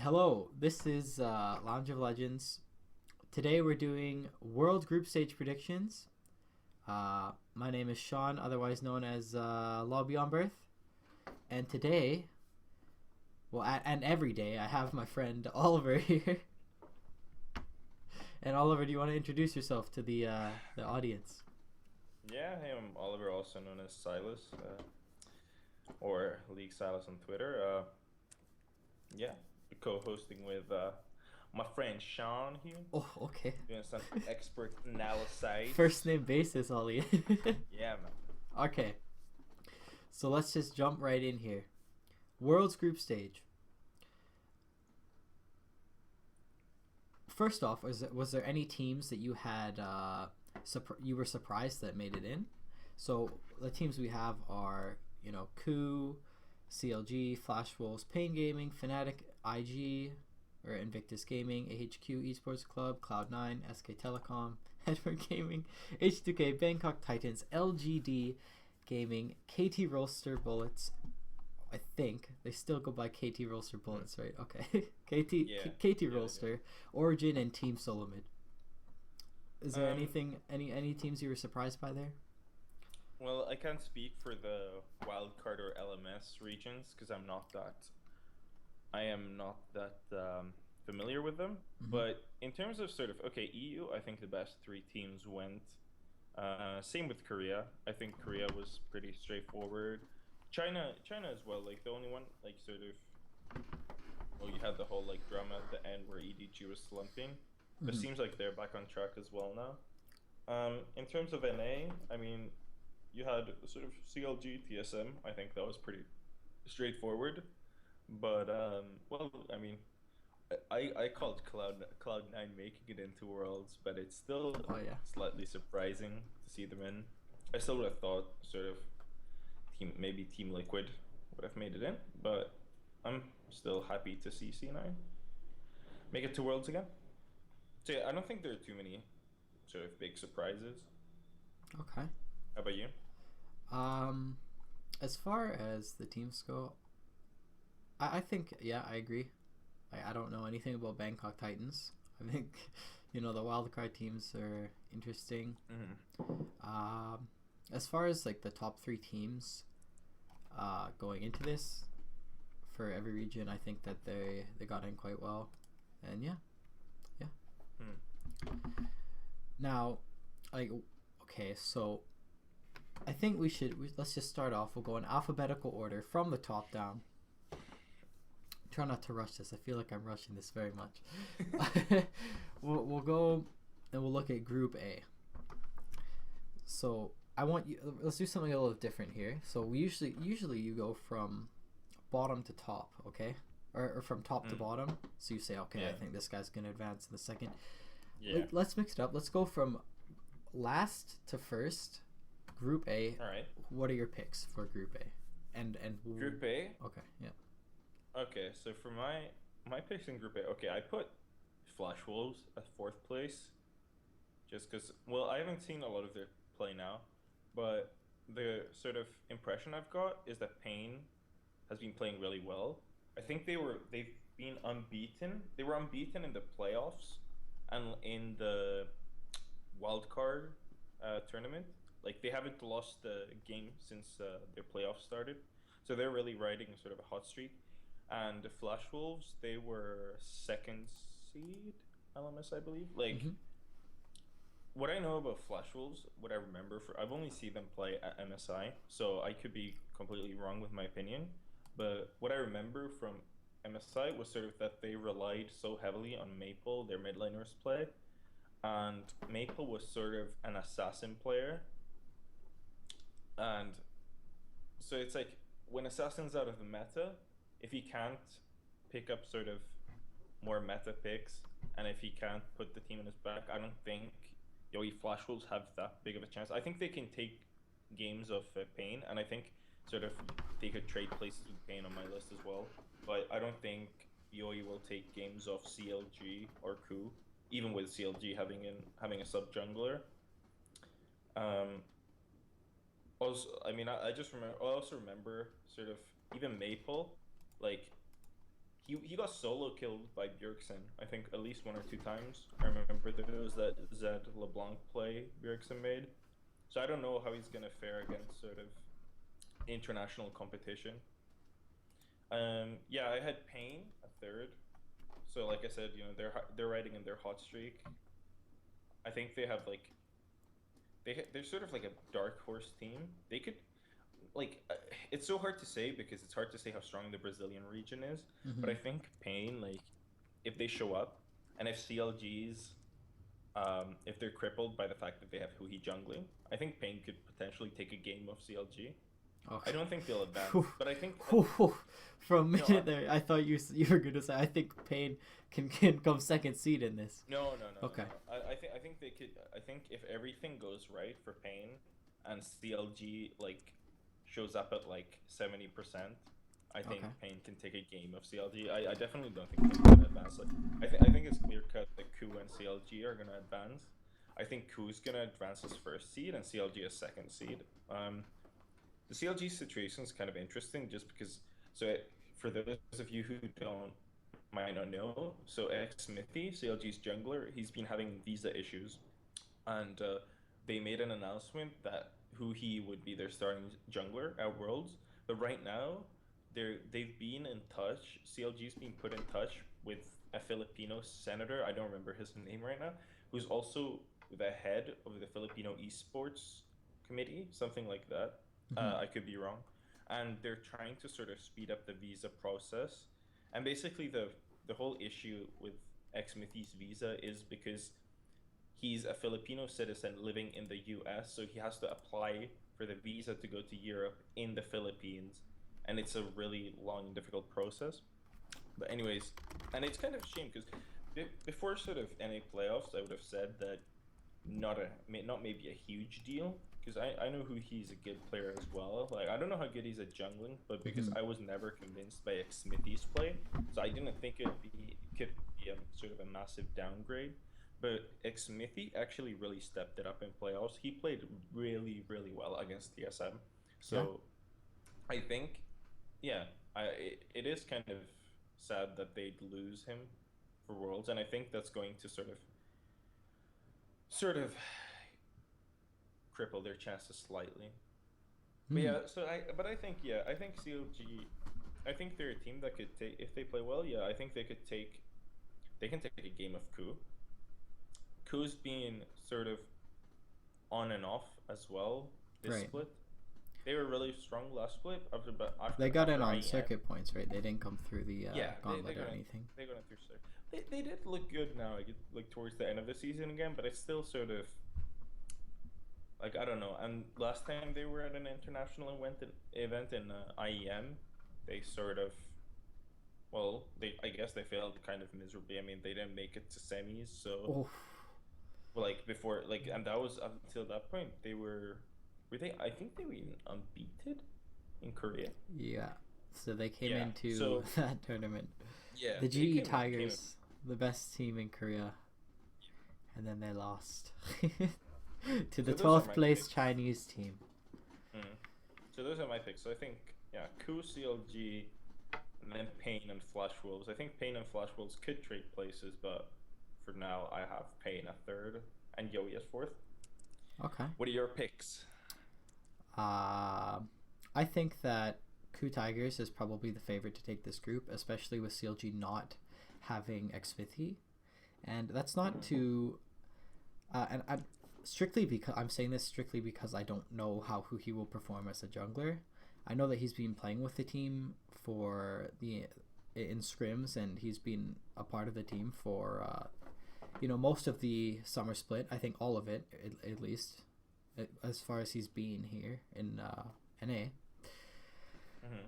Hello, this is Lounge of Legends. Today we're doing World Group Stage predictions. My name is Sean, otherwise known as Lobby on Birth. And today, and every day, I have my friend Oliver here. And Oliver, do you want to introduce yourself to the audience? Yeah, hey, I'm Oliver, also known as Silas, or League Silas on Twitter. Yeah, co-hosting with my friend Sean here, Oh, okay. doing some expert analysis. First name basis, Ollie. Yeah, man. Okay, so let's just jump right in here. World's Group Stage. First off, was there any teams that you had you were surprised that made it in? So the teams we have are Coup, CLG, Flash Wolves, Pain Gaming, Fnatic, IG, or Invictus Gaming, AHQ Esports Club, Cloud9, SK Telecom, Edward Gaming, H2K, Bangkok Titans, LGD Gaming, KT Roaster Bullets. I think they still go by KT Roaster Mm. Bullets, right? Okay. KT Yeah, KT yeah, they do. Roaster, Origin, and Team Solomid. Is there Um, anything any teams you were surprised by there? well, I can't speak for the wildcard or LMS regions because I am not that familiar with them. Mm-hmm. But in terms of sort of, okay, EU, I think the best three teams went. Same with Korea. I think Korea was pretty straightforward. China as well. Like the only one, like sort of, well, you had the whole like drama at the end where EDG was slumping, but it Mm-hmm. seems like they're back on track as well now. In terms of NA, I mean, you had sort of CLG, TSM. I think that was pretty straightforward. But well, I mean, I called Cloud9 making it into Worlds, but it's still Oh yeah. slightly surprising to see them in. I still would have thought sort of Team Liquid would have made it in, but I'm still happy to see C9 make it to Worlds again. So yeah, I don't think there are too many sort of big surprises. Okay. How about you? Um, as far as the teams go, I think yeah, I agree. I don't know anything about Bangkok Titans. I think the wildcard teams are interesting. Hmm. Um, as far as like the top three teams, going into this for every region, I think that they got in quite well, and yeah, yeah. Hmm. Now, like, okay, so I think let's just start off. We'll go in alphabetical order from the top down. Try not to rush this. I feel like I'm rushing this very much. we'll go and we'll look at Group A. So I want you. Let's do something a little different here. So we usually you go from bottom to top, okay, or from top to Mm. bottom. So you say, okay, I Yeah. think this guy's gonna advance in the second. Yeah. Let's mix it up. Let's go from last to first. Group A. All right. What are your picks for Group A? And Group A. okay, yeah. Okay, so for my picks in Group A, okay, I put Flash Wolves at fourth place, just because. Well, I haven't seen a lot of their play now, but the sort of impression I've got is that Pain has been playing really well. I think they've been unbeaten. They were unbeaten in the playoffs and in the wild card tournament. Like they haven't lost a game since their playoffs started, so they're really riding sort of a hot streak. And the Flash Wolves, they were second seed LMS, I believe. Like Mm-hmm. what I know about Flash Wolves, what I remember I've only seen them play at MSI, so I could be completely wrong with my opinion. But what I remember from MSI was sort of that they relied so heavily on Maple, their mid laners play, and Maple was sort of an assassin player, and so it's like when Assassin's out of the meta, if he can't pick up sort of more meta picks, and if he can't put the team in his back, I don't think Yogi Flash Wolves have that big of a chance. I think they can take games of Pain, and I think sort of they could trade places with Pain on my list as well. But I don't think Yoi will take games of CLG or Ku, even with CLG having a sub jungler. Um, Also, I mean, I just remember. I also remember sort of even Maple, like he got solo killed by Bjergsen. I think at least one or two times. I remember there was that Zed LeBlanc play Bjergsen made. So I don't know how he's gonna fare against sort of international competition. Yeah, I had Payne a third. So like I said, they're riding in their hot streak. I think they have like they're sort of like a dark horse team. They could like it's so hard to say because it's hard to say how strong the Brazilian region is. But Mm-hmm. I think Payne, like if they show up and if CLG's if they're crippled by the fact that they have Huhi jungling, I think Payne could potentially take a game of CLG. I Okay. don't think they'll advance, Whew. but I think Whew. For a no, minute there, I thought you were gonna say I think Payne can come second seed in this. no. Okay. I think they could. I think if everything goes right for Payne and CLG like shows up at like 70%, I think Okay. Payne can take a game of CLG. I definitely don't think Payne's gonna advance. Like I think it's clear cut that Ku and CLG are gonna advance. I think Ku's gonna advance as first seed and CLG as second seed. The CLG situation is kind of interesting just because. For those of you who don't might not know, so X Smithy, CLG's jungler, he's been having visa issues, and they made an announcement that who he would be their starting jungler at Worlds. But right now, they've been in touch. CLG's been put in touch with a Filipino senator. I don't remember his name right now, who's also the head of the Filipino Esports committee, something like that. Mm-hmm. I could be wrong. And they're trying to sort of speed up the visa process. And basically, the whole issue with X Smithy's visa is because he's a Filipino citizen living in the US, so he has to apply for the visa to go to Europe in the Philippines, and it's a really long and difficult process. But anyways, and it's kind of a shame because before sort of any playoffs, I would have said that not maybe a huge deal because I know who he's a good player as well. Like I don't know how good he's at jungling, but because Mm-hmm. I was never convinced by Smithy's play, so I didn't think it could be a sort of a massive downgrade. But Smithy actually really stepped it up in playoffs. He played really really well against TSM. Yeah. So I think yeah, it is kind of sad that they'd lose him for Worlds, and I think that's going to sort of cripple their chances slightly. But Hmm. yeah, but I think yeah, I think CLG, I think they're a team that could take if they play well. Yeah, I think they can take a game of Coup. Coup's been sort of on and off as well this Right. split. They were really strong last split after but They after got in after on IEM. circuit points, right? They didn't come through the Yeah, gauntlet or anything. they got through. They did look good now, like towards the end of the season again, but it's still sort of like I don't know. And last time they were at an international event in IEM, they sort of they I guess they failed kind of miserably. I mean, they didn't make it to semis, so Oh, like before and that was up until that point were they I think they were even unbeaten in Korea. yeah. So they came Yeah, into so that tournament. yeah, The they GE came. Tigers, the best team in Korea, and then they lost to the So those are 12th my place picks. Chinese team. Mm. So those are my picks. So I think yeah, Ku CLG, and then Pain and Flash Wolves. I think Pain and Flash Wolves could trade places, but for now I have Pain a third and Yoey as fourth. Okay. What are your picks? Uh, I think that Ku Tigers is probably the favorite to take this group, especially with CLG not having Xvithi. And that's not to and I strictly because I'm saying this strictly because I don't know how who he will perform as a jungler. I know that he's been playing with the team for the in scrims, and he's been a part of the team for most of the summer split. I think all of it at least, as far as he's been here in NA. Mm-hmm.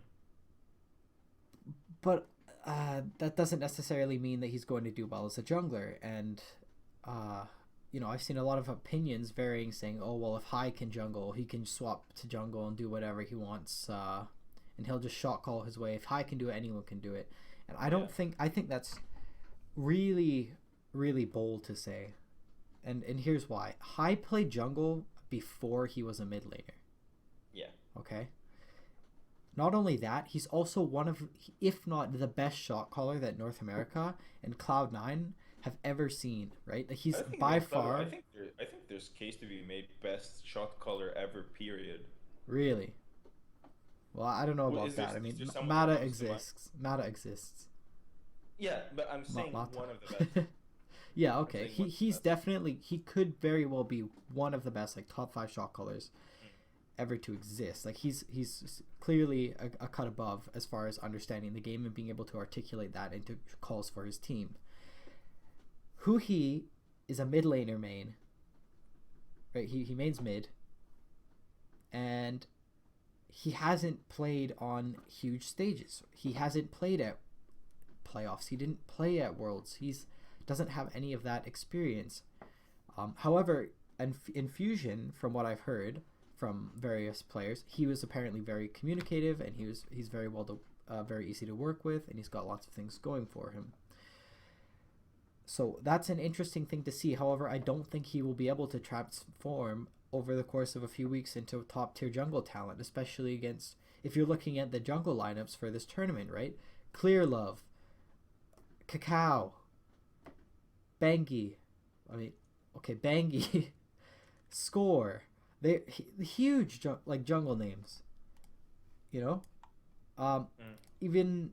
But that doesn't necessarily mean that he's going to do well as a jungler. And I've seen a lot of opinions varying, saying, "Oh well, if High can jungle, he can swap to jungle and do whatever he wants, and he'll just shot call his way. If High can do it, anyone can do it." And Yeah. I think that's really, really bold to say. And here's why: High played jungle before he was a mid laner. Yeah. Okay. Not only that, he's also one of, if not the best shot caller that North America and Cloud9 have ever seen, right? Like, he's I think by there's better. far, I think there's case to be made best shot caller ever. Period. really. Well, I don't know Well, about that. I is mean, there someone that Mata comes to mind? exists. Mata exists. Yeah, but I'm saying one of the best. Mata. Yeah, I'm okay. saying one of the He's best. definitely, he could very well be one of the best, like, top 5 shot callers ever to exist. Like, he's clearly a cut above as far as understanding the game and being able to articulate that into calls for his team. He is a mid laner main, right? He mains mid, and he hasn't played on huge stages. He hasn't played at playoffs. He didn't play at Worlds. He's doesn't have any of that experience. However, in Fusion, from what I've heard from various players, he was apparently very communicative, and he's very very easy to work with, and he's got lots of things going for him. So that's an interesting thing to see. However, I don't think he will be able to transform over the course of a few weeks into top tier jungle talent, especially against, if you're looking at the jungle lineups for this tournament, right? Clear Love, Cacao, Bangi, Bangi, Score. They huge jungle names, you know. Even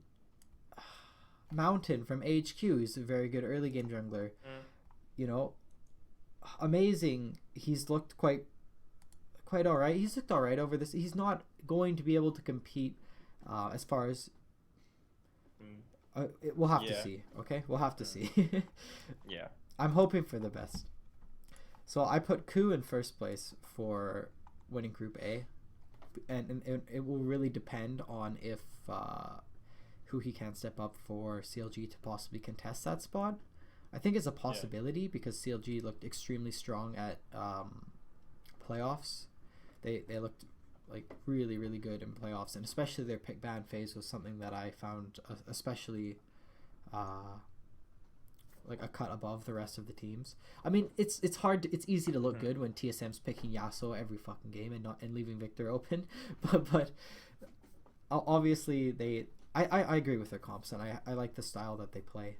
Mountain from HQ, he's a very good early game jungler. You know, amazing. He's looked quite all right. He's looked all right over this. He's not going to be able to compete as far as we'll have to see. Okay, we'll have to see. Yeah, I'm hoping for the best. So I put Ku in first place for winning Group A, and it will really depend on if who he can step up for CLG to possibly contest that spot. I think it's a possibility because CLG looked extremely strong at playoffs. They looked like really, really good in playoffs, and especially their pick ban phase was something that I found especially like a cut above the rest of the teams. I mean, it's easy to look good when TSM's picking Yasuo every fucking game and leaving Victor open, but obviously I agree with their comps, and I like the style that they play.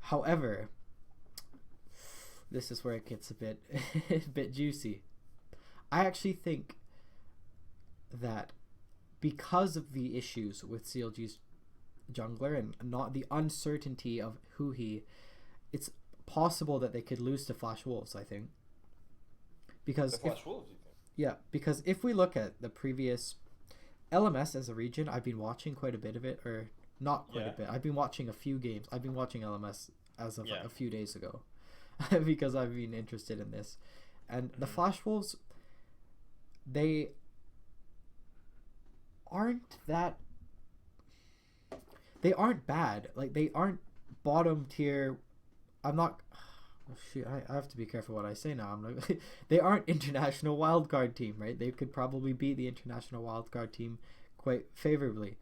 However, this is where it gets a bit juicy. I actually think that because of the issues with CLG's jungler and not the uncertainty of it's possible that they could lose to Flash Wolves, I think. Because the Flash Wolves, you think? Yeah, because if we look at the previous LMS as a region, I've been watching quite a bit of it, or not quite a bit. I've been watching a few games. I've been watching LMS as of a few days ago because I've been interested in this. And the Flash Wolves, they aren't bad. Like, they aren't bottom tier. I'm not. Oh, shoot, I have to be careful what I say now. They aren't international wildcard team, right? They could probably beat the international wildcard team quite favorably.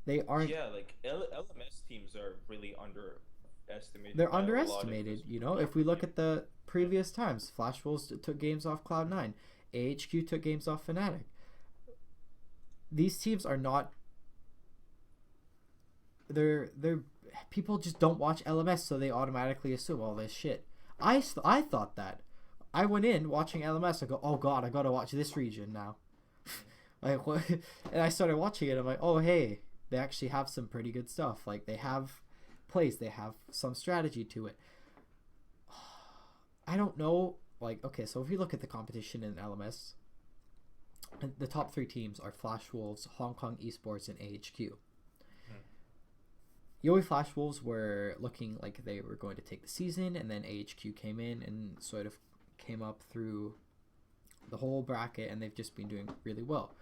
They aren't. Yeah, like LMS teams are really underestimated. They're underestimated. You know, if we look at the previous times, Flash Wolves took games off Cloud9, AHQ took games off Fnatic. These teams are not. They're people just don't watch LMS, so they automatically assume all this shit. I thought that. I went in watching LMS. I go, oh god, I gotta watch this region now. Like, what? And I started watching it. I'm like, oh hey, they actually have some pretty good stuff. Like, they have plays, they have some strategy to it. I don't know. Like, okay, so if you look at the competition in LMS, the top 3 teams are Flash Wolves, Hong Kong Esports, and AHQ. Yowie Flash Wolves were looking like they were going to take the season, and then AHQ came in and sort of came up through the whole bracket, and they've just been doing really well.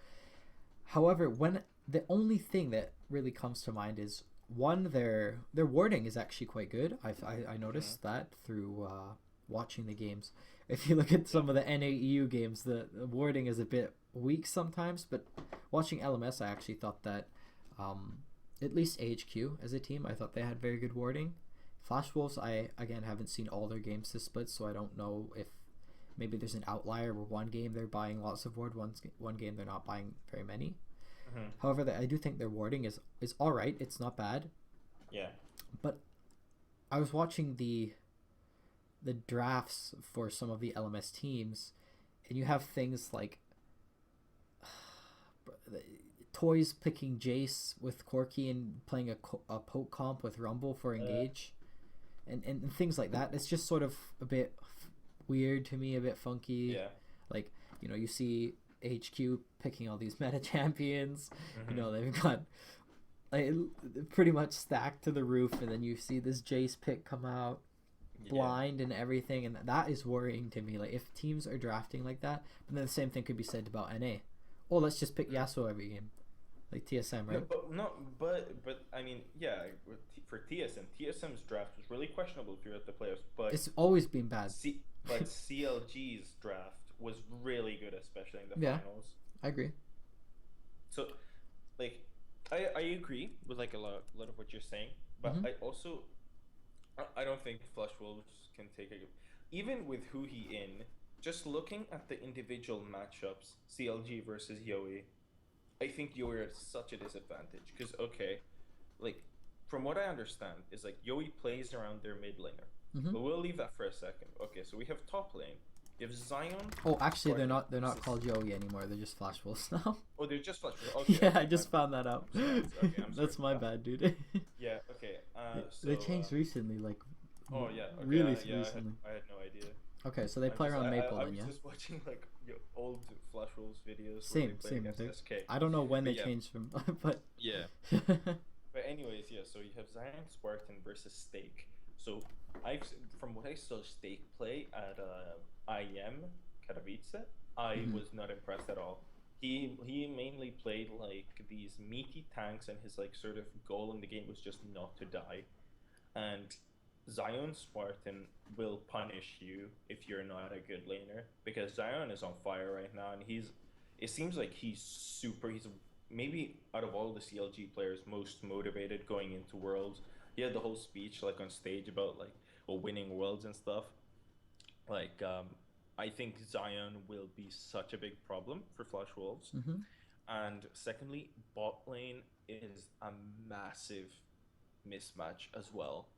However, when the only thing that really comes to mind is, one, their warding is actually quite good. I noticed that through watching the games. If you look at some of the NAEU games, the warding is a bit weak sometimes, but watching LMS, I actually thought that at least AHQ as a team, I thought they had very good warding. Flash Wolves, I again haven't seen all their games to split, so I don't know if maybe there's an outlier where one game they're buying lots of ward, one game they're not buying very many. However, I do think their wording is all right. It's not bad. Yeah. But I was watching the drafts for some of the LMS teams, and you have things like Toys picking Jace with Corki and playing a poke comp with Rumble for Engage, and things like that. It's just sort of a bit weird to me, a bit funky. Yeah. Like, you see HQ picking all these meta champions. They've got like pretty much stacked to the roof, and then you see this Jace pick come out blind and everything, and that is worrying to me. Like, if teams are drafting like that, and then the same thing could be said about NA. Oh, let's just pick Yasuo every game, like TSM, right? But I mean, yeah, for TSM's draft was really questionable if you're at the playoffs, but it's always been bad. But CLG's draft was really good, especially in the finals. I agree. So, like, I agree with like a lot of what you're saying, but I don't think Flush Wolves can take even with who he in. Just looking at the individual matchups, CLG versus Yowie, I think Yowie are at such a disadvantage because like from what I understand is like Yowie plays around their mid laner, but we'll leave that for a second. Okay, so we have top lane. You have Zion. Oh, actually, they're not called Yowie anymore. They're just Flash Wolves now. Oh, they're just Flash Wolves. Okay, yeah, I just found that out. That's my bad, dude. Yeah. Okay. They changed recently, like. Oh yeah. Okay, really recently. I had no idea. Okay, so they play around Maple then, yeah? I was just watching like old Flash Wolves videos. Same. I don't know when they changed from, but yeah. But anyways, yeah. So you have Zion Spartan versus Stake. So from what I saw Stake play at IM Katowice, I was not impressed at all. He mainly played like these meaty tanks, and his like sort of goal in the game was just not to die. And Zion Spartan will punish you if you're not a good laner, because Zion is on fire right now, and it seems like he's maybe out of all the CLG players most motivated going into Worlds. He had the whole speech like on stage about like winning Worlds and stuff. Like I think Zion will be such a big problem for Flash Wolves. And secondly, bot lane is a massive mismatch as well.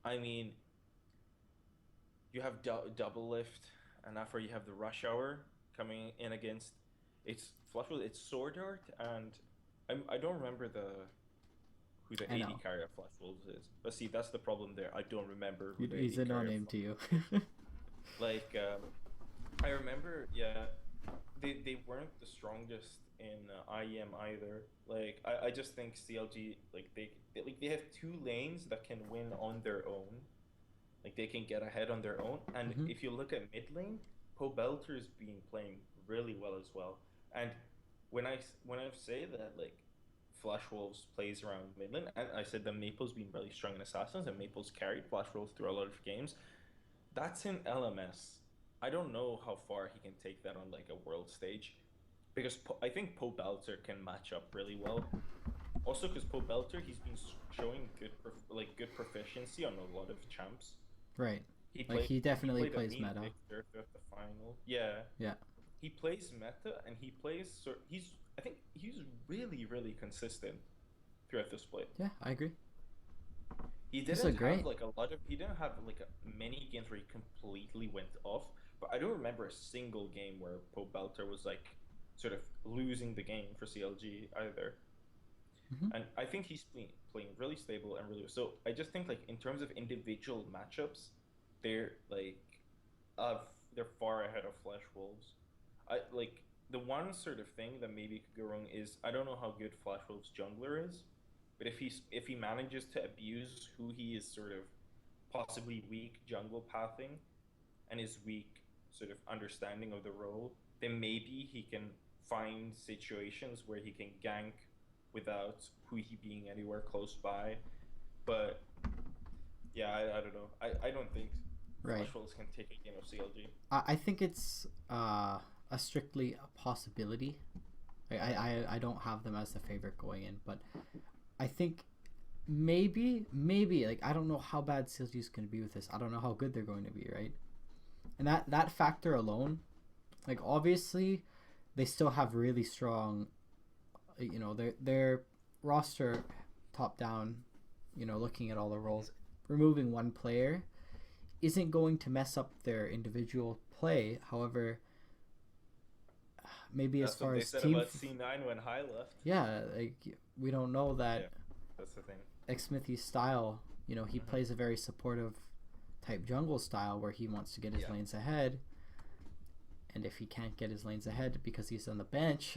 I mean, you have double lift, and after you have the rush hour coming in against Flash Wolves. It's Sword Art, and I don't remember who the AD carry of Flash Wolves is. But see, that's the problem there. I don't remember. He's a no-name to you. Like, I remember, yeah, they weren't the strongest in IEM either. Like, I just think CLG, like they have two lanes that can win on their own. Like, they can get ahead on their own. And if you look at mid lane, Pobelter's been playing really well as well. And when I say that, like, Flash Wolves plays around mid lane, and I said that Maple's been really strong in Assassins, and Maple's carried Flash Wolves through a lot of games. That's in LMS. I don't know how far he can take that on like a world stage, because I think Pobelter can match up really well. Also, because Pobelter, he's been showing good proficiency on a lot of champs. Right. He definitely plays meta. Throughout the final. Yeah. Yeah. He plays meta, and he plays. I think he's really, really consistent throughout the split. Yeah, I agree. He didn't have like a lot of. He didn't have like many games where he completely went off. But I don't remember a single game where Pobelter was like sort of losing the game for CLG either. And I think he's playing really stable and really. So I just think like in terms of individual matchups, they're they're far ahead of Flash Wolves. I like the one sort of thing that maybe could go wrong is I don't know how good Flash Wolves jungler is, but if he manages to abuse who he is sort of possibly weak jungle pathing, and his weak sort of understanding of the role, then maybe he can find situations where he can gank without who he being anywhere close by. But yeah, I don't know. I don't think Flash Wolves can take a game of CLG. I think it's a strictly a possibility. I don't have them as the favorite going in, but I think maybe like I don't know how bad CLG is going to be with this. I don't know how good they're going to be, right? And that factor alone, like obviously they still have really strong their roster top down, looking at all the roles, removing one player isn't going to mess up their individual play. However, maybe That's as far what they as said team, about C9 when High left. yeah, like we don't know that. Yeah, that's the thing. Xsmithy's style, he plays a very supportive type jungle style where he wants to get his lanes ahead. And if he can't get his lanes ahead because he's on the bench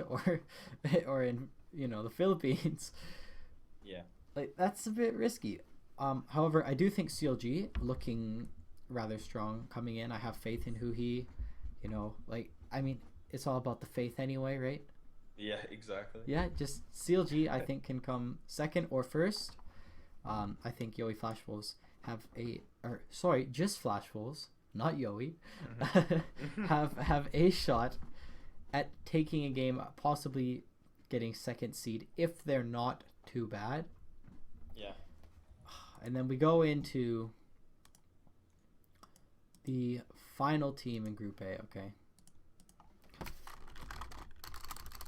or in the Philippines, like that's a bit risky. However, I do think CLG looking rather strong coming in. I have faith in who he, it's all about the faith anyway, right? Yeah, exactly. Yeah, just CLG I think can come second or first. I think Yoey Flash Wolves just Flash Wolves, not Yoey, have a shot at taking a game, possibly getting second seed if they're not too bad. Yeah. And then we go into the final team in Group A, okay?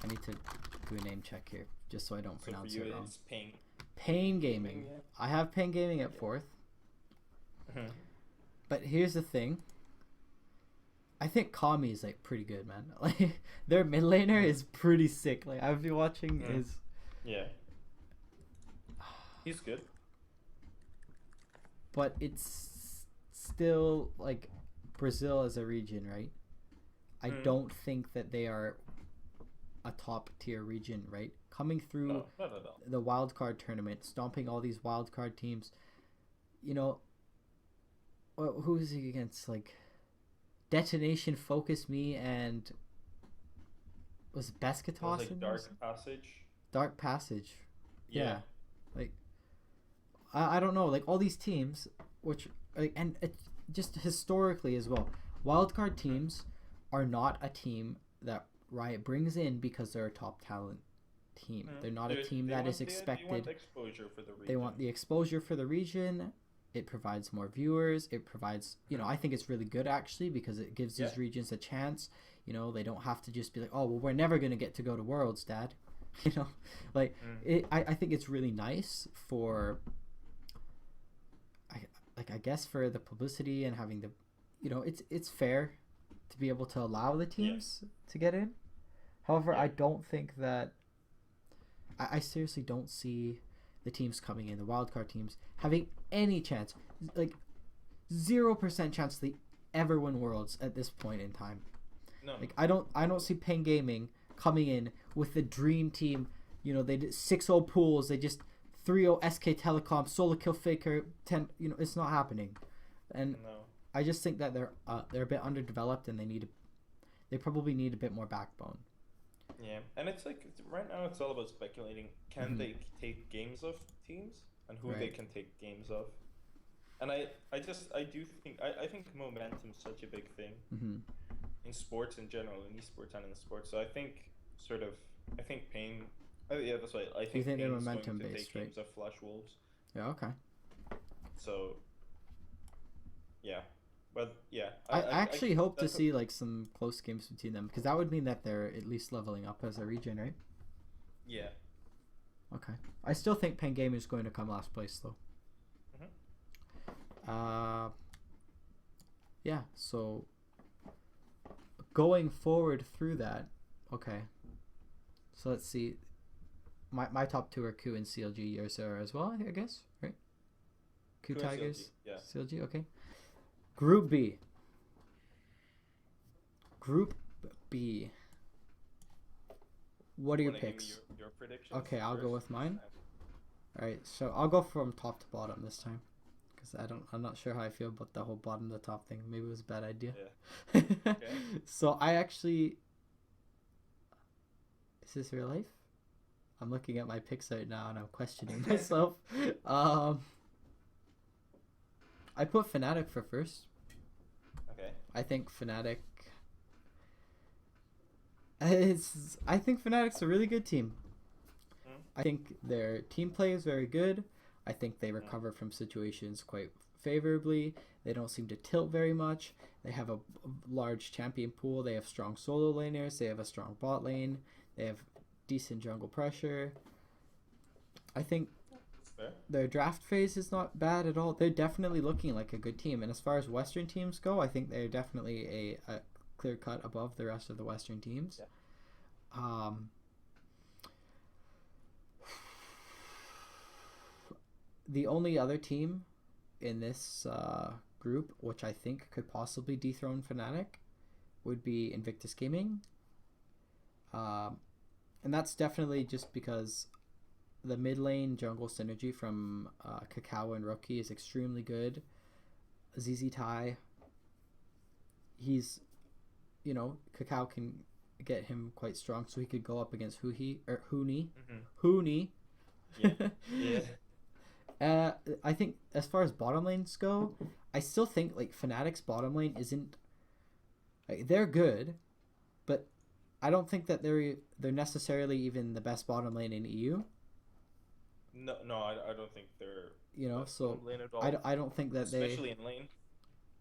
I need to do a name check here, just so I don't pronounce it wrong. It's Pain. Pain Gaming. Yeah. I have Pain Gaming at fourth. But here's the thing. I think Kami is like pretty good, man. Like their mid laner is pretty sick. Like I've been watching his. Yeah. He's good. But it's still like Brazil as a region, right? I don't think that they are a top tier region, right? Coming through the wildcard tournament, stomping all these wildcard teams. Who is he against? Like Detonation, Focus Me, and was it Beskitos? Like Dark Passage. Dark Passage. Yeah. Like I don't know. Like all these teams, which and it, just historically as well, wildcard teams are not a team that Riot brings in because they're a top talent team. They're not a team that is expected. They want exposure for the region. They want the exposure for the region. It provides more viewers. It provides, I think it's really good actually because it gives these regions a chance. They don't have to just be like, oh, well, we're never going to get to go to Worlds, Dad. I think it's really nice for, I guess for the publicity and having the, it's fair to be able to allow the teams to get in. However, I don't think that, I seriously don't see the teams coming in, the wildcard teams, having any chance, like 0% chance they ever win Worlds at this point in time. No. Like I don't see Pain Gaming coming in with the dream team. They did 6-0 pools, they just 3-0 SK Telecom, solo kill Faker 10. It's not happening, and I just think that they're a bit underdeveloped and they probably need a bit more backbone. Yeah, and it's like right now it's all about speculating. Can they take games of teams and who they can take games of? And I think momentum's such a big thing in sports in general, in esports and in sports. So I think Pain. Oh yeah, that's right. I think they're Pain momentum is going to based, take right? games of Flash Wolves. Yeah. Okay. So. Yeah. But yeah, I actually hope to see like some close games between them because that would mean that they're at least leveling up as a region, right? Yeah. Okay. I still think Pain Gaming is going to come last place though. Yeah. So going forward through that, okay. So let's see. My top two are Q and CLG. Yours are as well, I guess, right? Q Tigers, CLG. Okay. Group B. What are your picks? Your predictions. Okay, I'll go with mine. All right, so I'll go from top to bottom this time, because I'm not sure how I feel about the whole bottom to top thing. Maybe it was a bad idea. Yeah. Okay. So is this real life? I'm looking at my picks right now and I'm questioning myself. I put Fnatic for first. Okay. I think Fnatic's a really good team. I think their team play is very good. I think they recover from situations quite favorably. They don't seem to tilt very much. They have a large champion pool. They have strong solo laners. They have a strong bot lane. They have decent jungle pressure. I think That's fair. their draft phase is not bad at all. They're definitely looking like a good team. And as far as Western teams go, I think they're definitely a clear cut above the rest of the Western teams. Yeah. The only other team in this group, which I think could possibly dethrone Fnatic, would be Invictus Gaming. And that's definitely just because the mid lane jungle synergy from Kakao and Rookie is extremely good. ZZ Tai, he's, Kakao can get him quite strong, so he could go up against Huni. Huni. Yeah. Yeah. I think as far as bottom lanes go, I still think like Fnatic's bottom lane isn't. Like, they're good, but I don't think that they're necessarily even the best bottom lane in EU. No, I don't think they're. So lane at all. I don't think that especially in lane.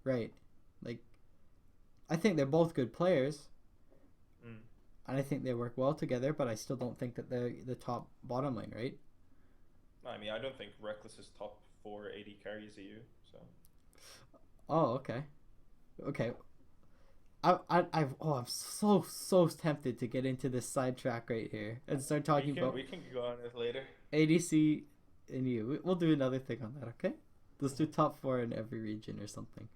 Right, like, I think they're both good players, and I think they work well together. But I still don't think that they're the top bottom lane, right? I mean, I don't think Reckless is top 4 AD carries EU. So. Oh, okay. I'm so tempted to get into this sidetrack right here and start talking about. We can go on it later. ADC and EU. We'll do another thing on that, okay? Let's do top 4 in every region or something.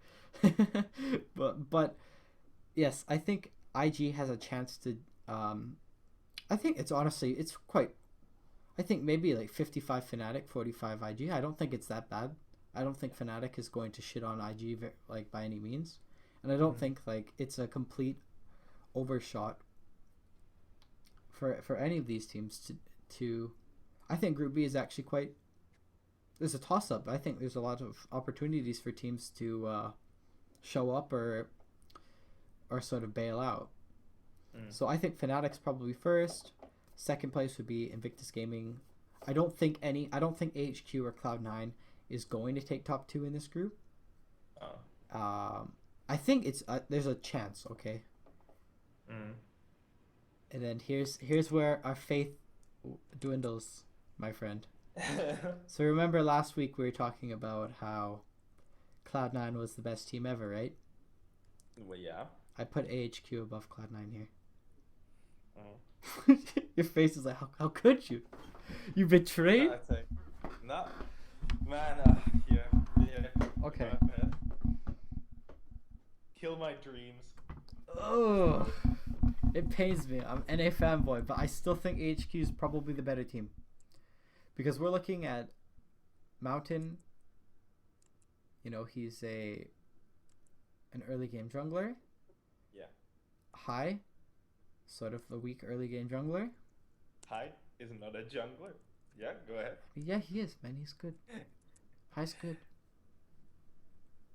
but yes, I think IG has a chance to. I think it's quite. I think maybe like 55 Fnatic, 45 IG. I don't think it's that bad. I don't think Fnatic is going to shit on IG like by any means, and I don't think like it's a complete overshot for any of these teams to. I think Group B is actually quite. There's a toss up. I think there's a lot of opportunities for teams to show up or sort of bail out. So I think Fnatic's probably first. Second place would be Invictus Gaming. I don't think AHQ or Cloud9 is going to take top 2 in this group. I think it's there's a chance, okay? And then here's where our faith dwindles, my friend. So remember last week we were talking about how Cloud9 was the best team ever, right? Well, yeah. I put AHQ above Cloud9 here. Your face is like, how could you? You betrayed? No, man. Yeah. Okay. Kill my dreams. Oh, it pains me. I'm NA fanboy, but I still think AHQ is probably the better team because we're looking at Mountain. He's an early game jungler. Yeah. High. Sort of the weak early game jungler. High is not a jungler. Yeah, go ahead. Yeah, he is, man. He's good. High's good.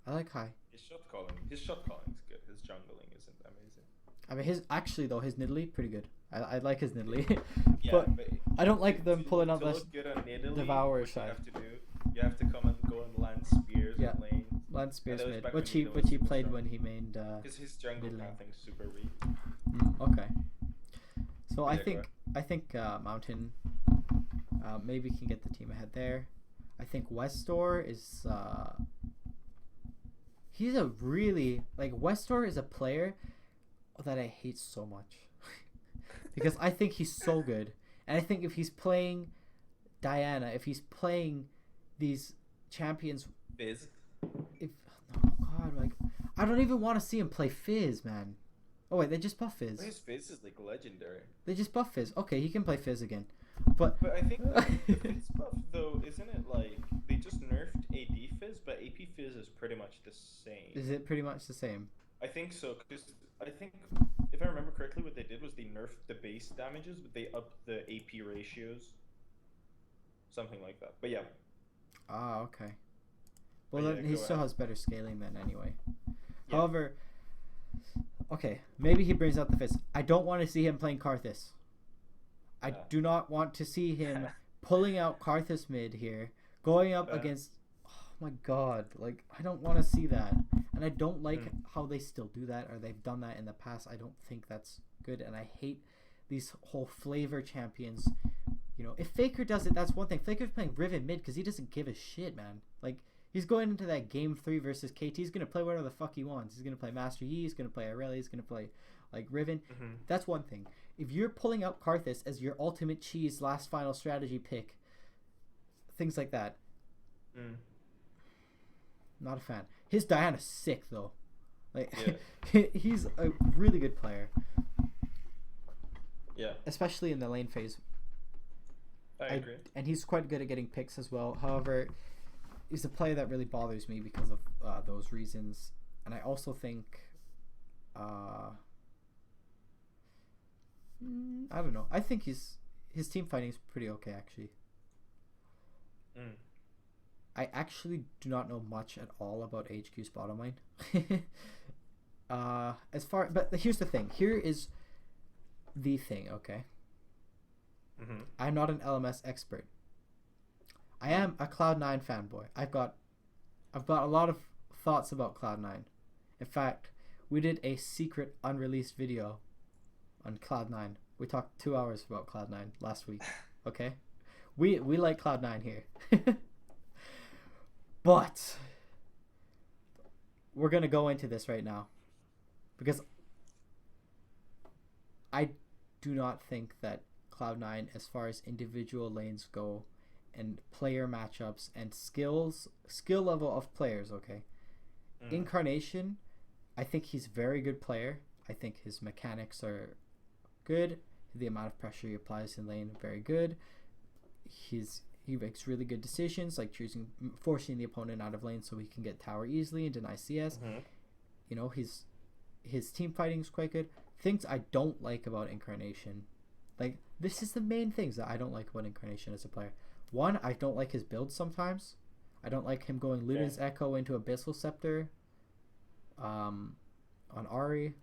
I like High. His shot calling is good. His jungling isn't amazing. I mean, his Nidalee pretty good. I like his Nidalee. Yeah, but I don't like them pulling out this Devourer side. You have to come and go and land spears in lane. Land spears mid, which he played when he mained. Because his jungle pathing's super weak. Okay. So I think Mountain maybe can get the team ahead there. I think Westor is he's a really Westor is a player that I hate so much because I think he's so good, and I think if he's playing Diana, if he's playing these champions, Fizz. I don't even want to see him play Fizz, man. Oh wait, they just buff Fizz. His Fizz is like legendary. They just buff Fizz. Okay, he can play Fizz again. But I think the Fizz buff though, isn't it like they just nerfed AD Fizz, but AP Fizz is pretty much the same. Is it pretty much the same? I think so, because I think if I remember correctly, what they did was they nerfed the base damages, but they upped the AP ratios. Something like that. But yeah. Ah, okay. Well, then he still has better scaling then anyway. Yeah. However, okay, maybe he brings out the Fizz. I don't want to see him playing Karthus. I do not want to see him pulling out Karthus mid here, going up against... Oh my god, I don't want to see that. And I don't like how they still do that, or they've done that in the past. I don't think that's good, and I hate these whole flavor champions. You know, if Faker does it, that's one thing. Faker's playing Riven mid because he doesn't give a shit, man. Like, he's going into that game 3 versus KT. He's going to play whatever the fuck he wants. He's going to play Master Yi. He's going to play Irelia. He's going to play, like, Riven. That's one thing. If you're pulling out Karthus as your ultimate cheese last final strategy pick, things like that. Not a fan. His Diana's sick, though. Like, he's a really good player. Yeah. Especially in the lane phase. I agree. And he's quite good at getting picks as well. However, he's a player that really bothers me because of those reasons. And I also think... I don't know. I think his team fighting is pretty okay, actually. I actually do not know much at all about HQ's bottom lane. But here's the thing. Here is the thing, okay? I'm not an LMS expert. I am a Cloud9 fanboy. I've got a lot of thoughts about Cloud9. In fact, we did a secret unreleased video on Cloud9. We talked 2 hours about Cloud9 last week. Okay? We like Cloud9 here. But we're going to go into this right now because I do not think that Cloud9, as far as individual lanes go and player matchups and skill level of players, okay? Incarnation, I think he's a very good player. I think his mechanics are good. The amount of pressure he applies in lane, very good. He makes really good decisions, like forcing the opponent out of lane so he can get tower easily and deny CS. You know, his team fighting is quite good. Things I don't like about Incarnation, like, this is the main things that I don't like about Incarnation as a player. One, I don't like his build sometimes. I don't like him going Luden's Echo into Abyssal Scepter on Ahri.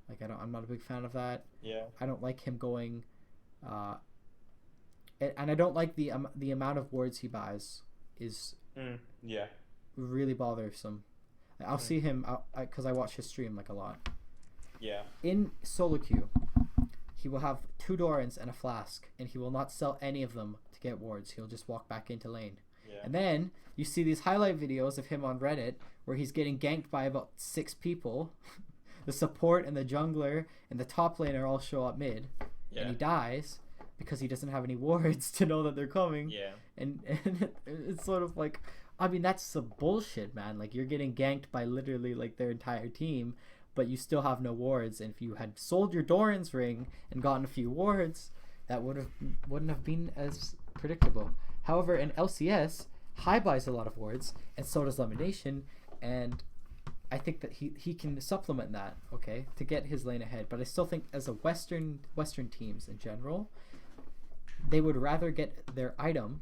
Like, I'm not a big fan of that. Yeah. I don't like him going and I don't like the amount of wards he buys is really bothersome. I'll see him because I watch his stream like a lot. Yeah. In solo queue, he will have 2 Dorans and a flask, and he will not sell any of them to get wards. He'll just walk back into lane. Yeah. And then you see these highlight videos of him on Reddit where he's getting ganked by about 6 people. The support and the jungler and the top laner all show up mid, and he dies because he doesn't have any wards to know that they're coming. Yeah. And it's sort of like, I mean, that's some bullshit, man. Like, you're getting ganked by literally like their entire team, but you still have no wards. And if you had sold your Doran's ring and gotten a few wards, that wouldn't have been as predictable. However, in LCS, High buys a lot of wards, and so does Lemonation, and I think that he can supplement that, okay, to get his lane ahead. But I still think as a Western teams in general, they would rather get their item.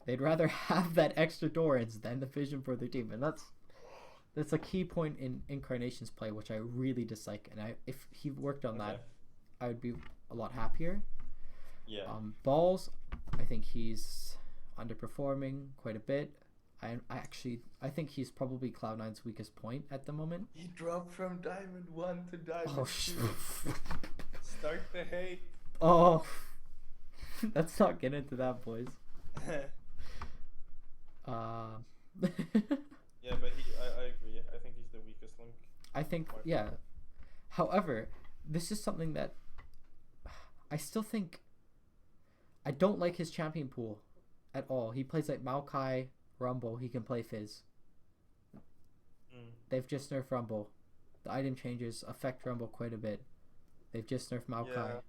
They'd rather have that extra Dorans than the vision for their team, and that's a key point in Incarnation's play, which I really dislike. And if he worked on that, I would be a lot happier. Yeah. Balls, I think he's underperforming quite a bit. I think he's probably Cloud9's weakest point at the moment. He dropped from Diamond 1 to Diamond 2. Start the hate. Oh, let's not get into that, boys. Yeah, but I agree. I think he's the weakest link. I think, yeah. However, this is something that I still think I don't like his champion pool at all. He plays like Maokai, Rumble. He can play Fizz. They've just nerfed Rumble. The item changes affect Rumble quite a bit. They've just nerfed Maokai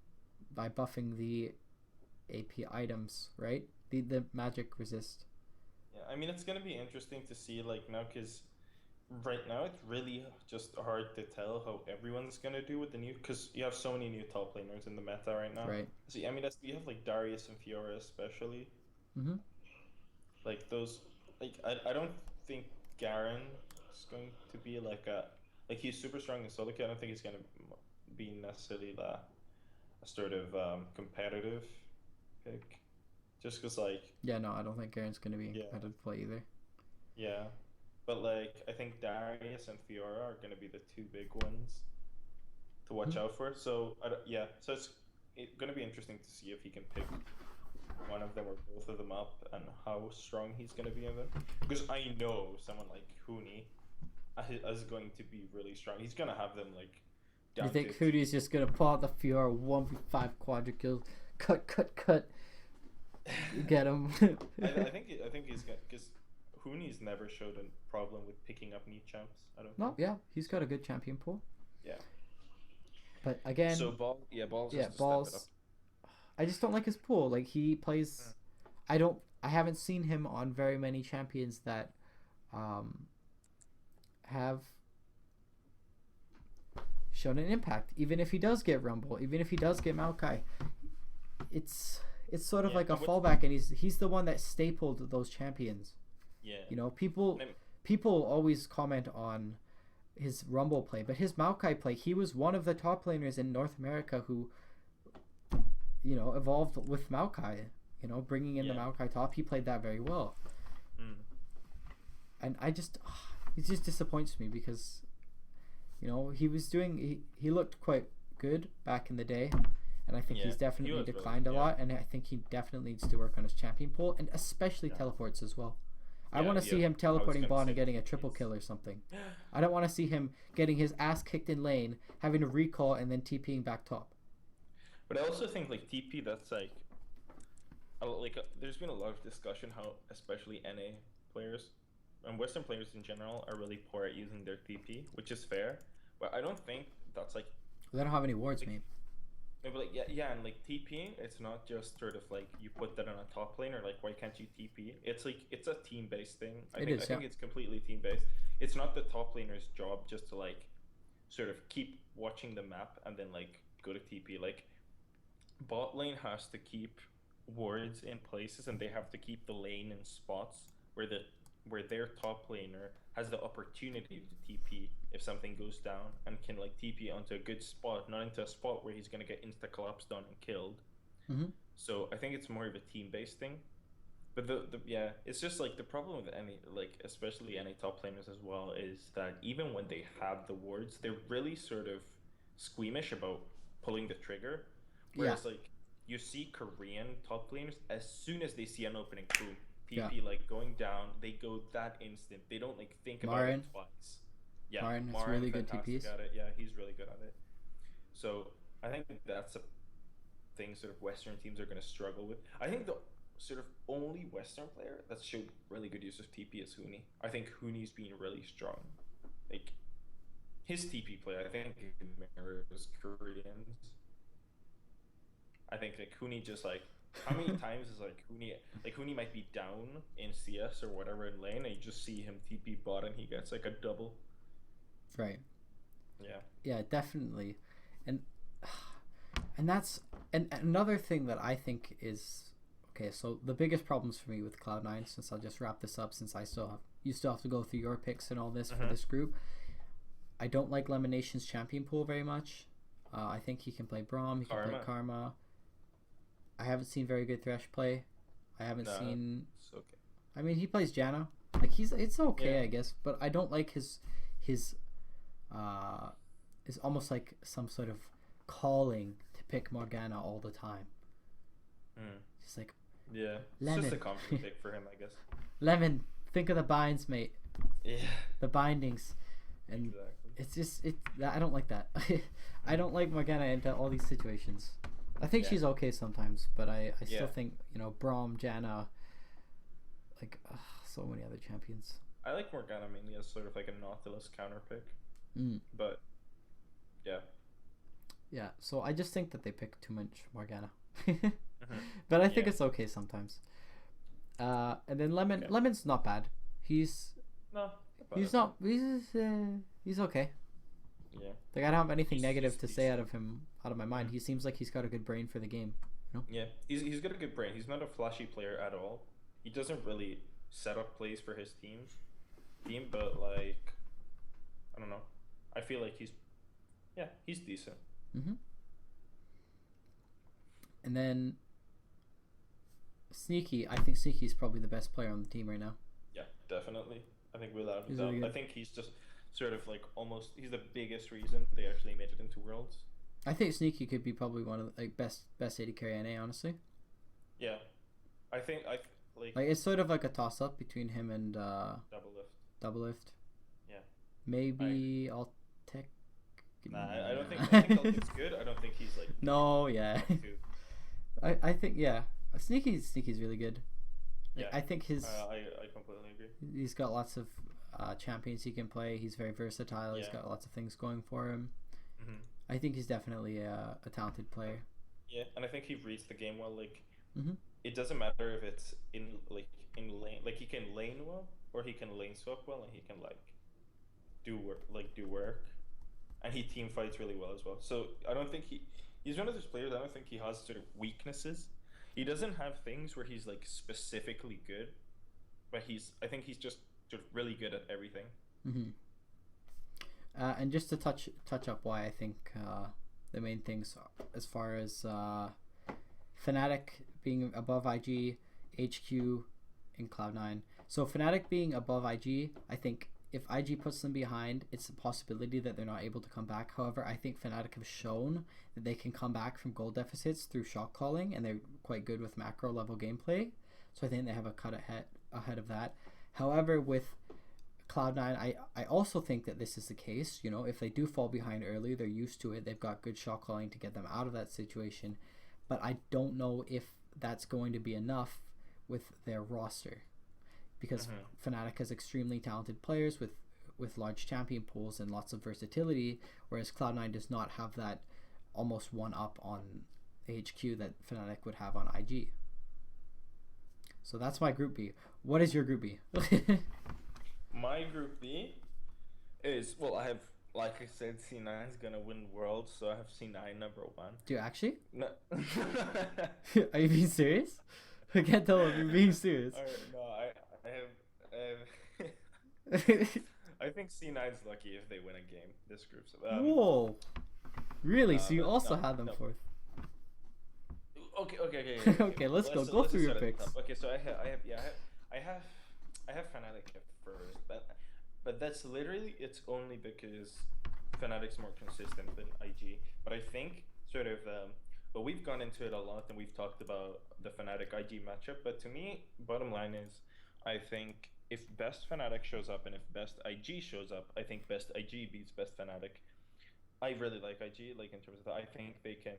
by buffing the AP items, right? The magic resist. Yeah, I mean, it's going to be interesting to see, like, now, because right now it's really just hard to tell how everyone's going to do with the new, because you have so many new top laners in the meta right now. Right. See, I mean, you have, like, Darius and Fiora especially. Mm-hmm. Like, those, like, I don't think Garen is going to be, like, he's super strong in solo queue. I don't think he's going to be necessarily a sort of competitive pick. Just because, like... Yeah, no, I don't think Garen's going to be competitive play either. Yeah. But, like, I think Darius and Fiora are going to be the two big ones to watch out for. So, so it's it's gonna be interesting to see if he can pick one of them or both of them up and how strong he's gonna be in them. Because I know someone like Hooney is going to be really strong. He's gonna have them like. You think Hooney's just gonna pull out the Fiora 1v5 quadra kills? Cut. Get him. I think he's got because Hooney's never showed a problem with picking up new champs. I don't. No, yeah, he's got a good champion pool. Yeah. But again, so balls. Yeah, balls. I just don't like his pool. Like he plays. I haven't seen him on very many champions that, have shown an impact. Even if he does get Rumble, even if he does get Maokai, it's sort of like a fallback, and he's the one that stapled those champions. Yeah. You know, people always comment on his Rumble play, but his Maokai play, he was one of the top laners in North America who, you know, evolved with Maokai. You know, bringing in the Maokai top, he played that very well. And it just disappoints me because, you know, he looked quite good back in the day, and I think he's definitely declined a lot, and I think he definitely needs to work on his champion pool, and especially teleports as well. I want to see him teleporting bot and getting a triple kill or something. I don't want to see him getting his ass kicked in lane, having to recall, and then TPing back top. But I also think like TP, that's like there's been a lot of discussion how especially NA players and Western players in general are really poor at using their TP, which is fair. But I don't think that's like. They don't have any wards, mate. No, but and like TPing, it's not just sort of like you put that on a top lane or like why can't you TP? It's like it's a team based thing. I think it's completely team based. It's not the top laner's job just to like sort of keep watching the map and then like go to TP. Like bot lane has to keep wards in places, and they have to keep the lane in spots where their top laner has the opportunity to TP if something goes down, and can like TP onto a good spot, not into a spot where he's gonna get insta collapsed on and killed. So I think it's more of a team based thing. But it's just like the problem with any, like especially any top laners as well, is that even when they have the wards, they're really sort of squeamish about pulling the trigger. Whereas like you see Korean top laners, as soon as they see an opening, boom, TP like going down, they go that instant. They don't like think about it twice. Yeah, Marin is really good TPs. At it. Yeah, he's really good at it. So I think that's a thing sort of Western teams are going to struggle with. I think the sort of only Western player that showed really good use of TP is Hooney. I think Hooney's been really strong. Like his TP play, I think mirrors Koreans. I think like Hooney just like how many times is like Hooney might be down in CS or whatever in lane, and you just see him TP bot and he gets like a double. Right. Yeah. Yeah, definitely, and that's another thing that I think is okay. So the biggest problems for me with Cloud9, since I'll just wrap this up, since you still have to go through your picks and all this for this group. I don't like Lemonation's champion pool very much. I think he can play Braum. He can play Karma. I haven't seen very good Thresh play. I haven't seen. It's okay. I mean, he plays Janna. Like it's okay, I guess, but I don't like his is almost like some sort of calling to pick Morgana all the time. Just like Lemon. It's just a comfort pick for him, I guess. Lemon, think of the binds, mate. Yeah. The bindings, and it's just I don't like that. I don't like Morgana into all these situations. I think she's okay sometimes, but I still think, you know, Braum, Janna, like so many other champions. I like Morgana mainly as sort of like a Nautilus counter pick. But yeah, so I just think that they pick too much Morgana. But I think it's okay sometimes. And then Lemon's not bad. He's okay. Yeah. Like I don't have anything negative to say out of my mind. He seems like he's got a good brain for the game. You know? Yeah, he's got a good brain. He's not a flashy player at all. He doesn't really set up plays for his team, but like I don't know. I feel like he's decent. And then Sneaky. I think Sneaky's probably the best player on the team right now. Yeah, definitely. I think without a doubt. I think he's just sort of like almost he's the biggest reason they actually made it into Worlds. I think Sneaky could be probably one of the like best AD carry NA, honestly. Yeah, I think I like Like it's sort of like a toss up between him and double lift. Double Lift. Yeah, Maybe I'll tech. I don't think I think Elton's good. I don't think he's like No, yeah. too. I think yeah. Sneaky's really good. Like, Yeah, I think I completely agree. he's got lots of champions he can play. He's very versatile. He's Yeah. got lots of things going for him. Hmm. I think he's definitely a talented player. Yeah, and I think he reads the game well. Like, Hmm. it doesn't matter if it's in lane. Like he can lane well, or he can lane swap well, and he can do work, and he team fights really well as well. So I don't think he's one of those players. I don't think he has sort of weaknesses. He doesn't have things where he's like specifically good, but I think he's just sort of really good at everything. Hmm. And just to touch up why I think the main things as far as Fnatic being above IG, HQ, and Cloud9. So Fnatic being above IG, I think if IG puts them behind, it's a possibility that they're not able to come back. However, I think Fnatic have shown that they can come back from goal deficits through shot calling, and they're quite good with macro level gameplay. So I think they have a cut ahead of that. However, with Cloud9, I also think that this is the case. You know, if they do fall behind early, they're used to it. They've got good shot calling to get them out of that situation. But I don't know if that's going to be enough with their roster, because Fnatic has extremely talented players with large champion pools and lots of versatility, whereas Cloud9 does not have that almost one up on HQ that Fnatic would have on IG. So that's my group B. What is your group B? My group B is, well, I have, like I said, C9 is gonna win Worlds, so I have C9 number 1. Do you actually? No. Are you being serious? I can't tell if you're being serious. No, I think C9's lucky if they win a game. This group's. Whoa. Really? So you also no, had them no. fourth. Okay. Okay, let's go. Go through your picks. Okay, so I have Fnatic at first, but that's literally it's only because Fnatic's more consistent than IG. But I think sort of but we've gone into it a lot and we've talked about the Fnatic IG matchup. But to me, bottom line is, I think if best Fnatic shows up and if best IG shows up, I think best IG beats best Fnatic. I really like IG, like in terms of that. I think they can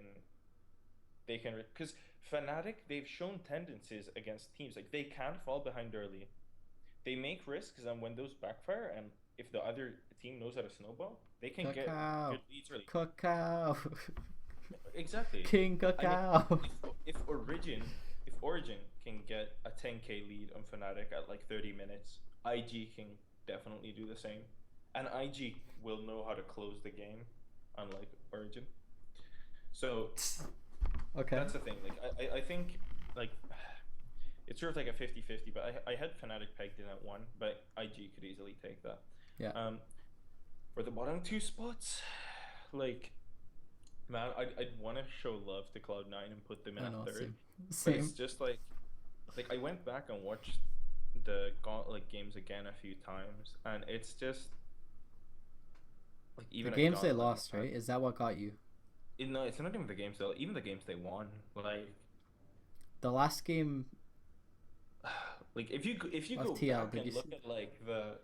because Fnatic, they've shown tendencies against teams like they can fall behind early. They make risks, and when those backfire, and if the other team knows how to snowball, they can get good leads early. Cacao. Exactly. King Cacao. I mean, if Origin can get a 10k lead on Fnatic at like 30 minutes, IG can definitely do the same, and IG will know how to close the game, unlike Origin. So, okay, that's the thing. Like I think like it's sort of like a 50-50, but I had Fnatic pegged in at 1, but IG could easily take that. Yeah. For the bottom 2 spots, like, man, I'd want to show love to Cloud9 and put them in at 3rd. Same. But it's just like I went back and watched the Gauntlet games again a few times, and it's just like even the games they lost, right? Is that what got you? No, it's not even the games even the games they won. Like the last game. Like if you go TL, back and look at like the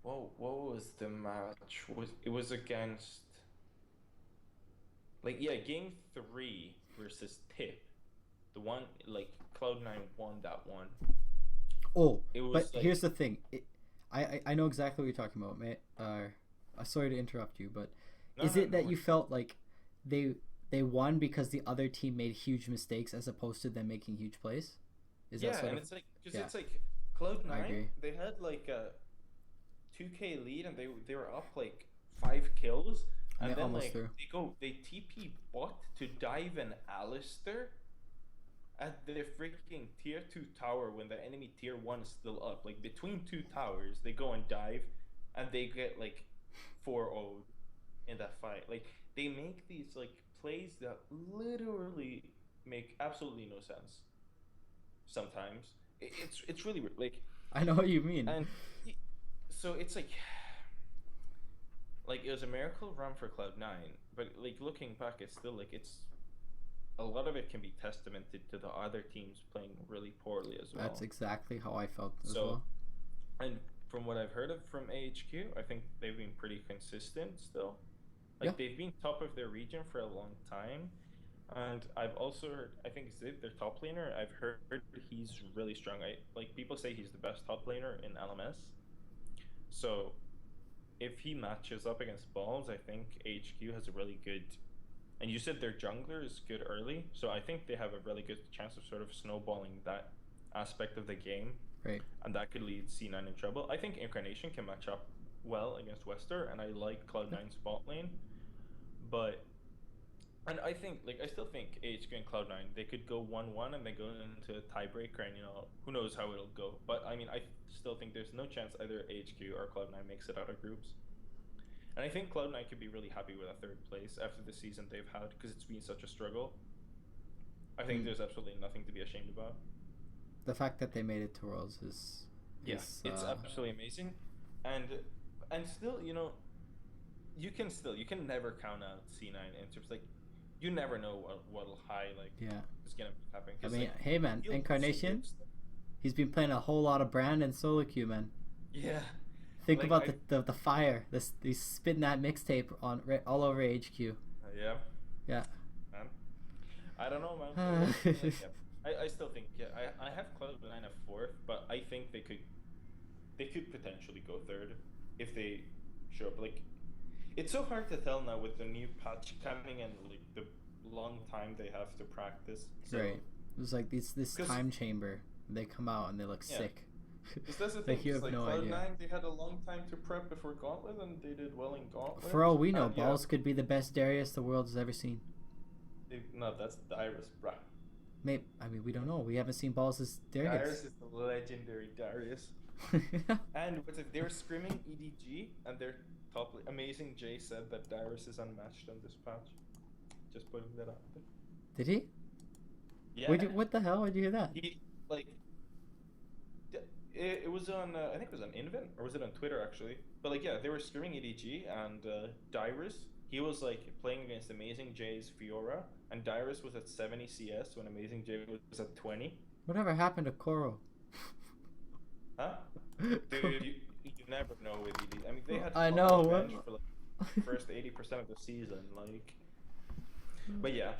what was the match? It was against game 3 versus Tip. The one like Cloud9 won that one. Oh, but like, here's the thing. I know exactly what you're talking about, mate. Sorry to interrupt you, but is it that you felt like they won because the other team made huge mistakes as opposed to them making huge plays? It's like because it's like Cloud9. They had like a 2k lead and they were up like 5 kills, and then like they TP bot to dive an Alistair at the freaking tier 2 tower when the enemy tier 1 is still up. Like between 2 towers, they go and dive, and they get like 4-0'd in that fight. Like they make these like plays that literally make absolutely no sense. Sometimes it's really weird. Like I know what you mean. And so it's like it was a miracle run for Cloud9, but like looking back, it's still like it's a lot of it can be testamented to the other teams playing really poorly as That's well. exactly how I felt as So, well. and from what I've heard of from AHQ, I think they've been pretty consistent still. Yeah. Like they've been top of their region for a long time. And I've also heard, I think Zid, their top laner, I've heard he's really strong. Like people say he's the best top laner in LMS. So if he matches up against Balls, I think HQ has a really good. And you said their jungler is good early, so I think they have a really good chance of sort of snowballing that aspect of the game, Right. and that could lead C9 in trouble. I think Incarnation can match up well against Wester, and I like Cloud9's bot lane, but and I think like I still think HQ and Cloud9 they could go 1-1 and then go into a tiebreaker, and who knows how it'll go. But I mean I still think there's no chance either HQ or Cloud9 makes it out of groups. And I think Cloud9 could be really happy with a third place after the season they've had because it's been such a struggle. I think there's absolutely nothing to be ashamed about. The fact that they made it to Worlds is it's absolutely amazing, and still you can never count out C9 in terms like you never know what'll high like is gonna be happening. I mean, like, hey man, Incarnation, he's been playing a whole lot of Brand and solo queue, man. Yeah. Think like, about the fire. He's spitting that mixtape on all over HQ. Yeah. Yeah. Man. I don't know, man. I still think I have Cloud9 at fourth, but I think they could potentially go third if they show up. Like it's so hard to tell now with the new patch coming and like the long time they have to practice. So, right. It was like this time chamber. They come out and they look sick. Because that's the thing. Like, you have no idea. Cloud9, they had a long time to prep before Gauntlet, and they did well in Gauntlet. For all we know, Balls could be the best Darius the world has ever seen. No, that's Darius, bro. Maybe, I mean, we don't know. We haven't seen Balls as Darius. Darius is the legendary Darius. And what's it? They were screaming EDG, and their top amazing Jay said that Darius is unmatched on this patch. Just putting that out there. Did he? Yeah. What the hell? Where'd you hear that? He like. It was on, I think it was on Invent, or was it on Twitter actually? But like, yeah, they were screaming EDG, and Dyrus, he was like playing against Amazing J's Fiora, and Dyrus was at 70 CS when Amazing J was at 20. Whatever happened to Koro? Huh? Dude, you never know with EDG. I mean, they had I know for like the first 80% of the season, like. But yeah.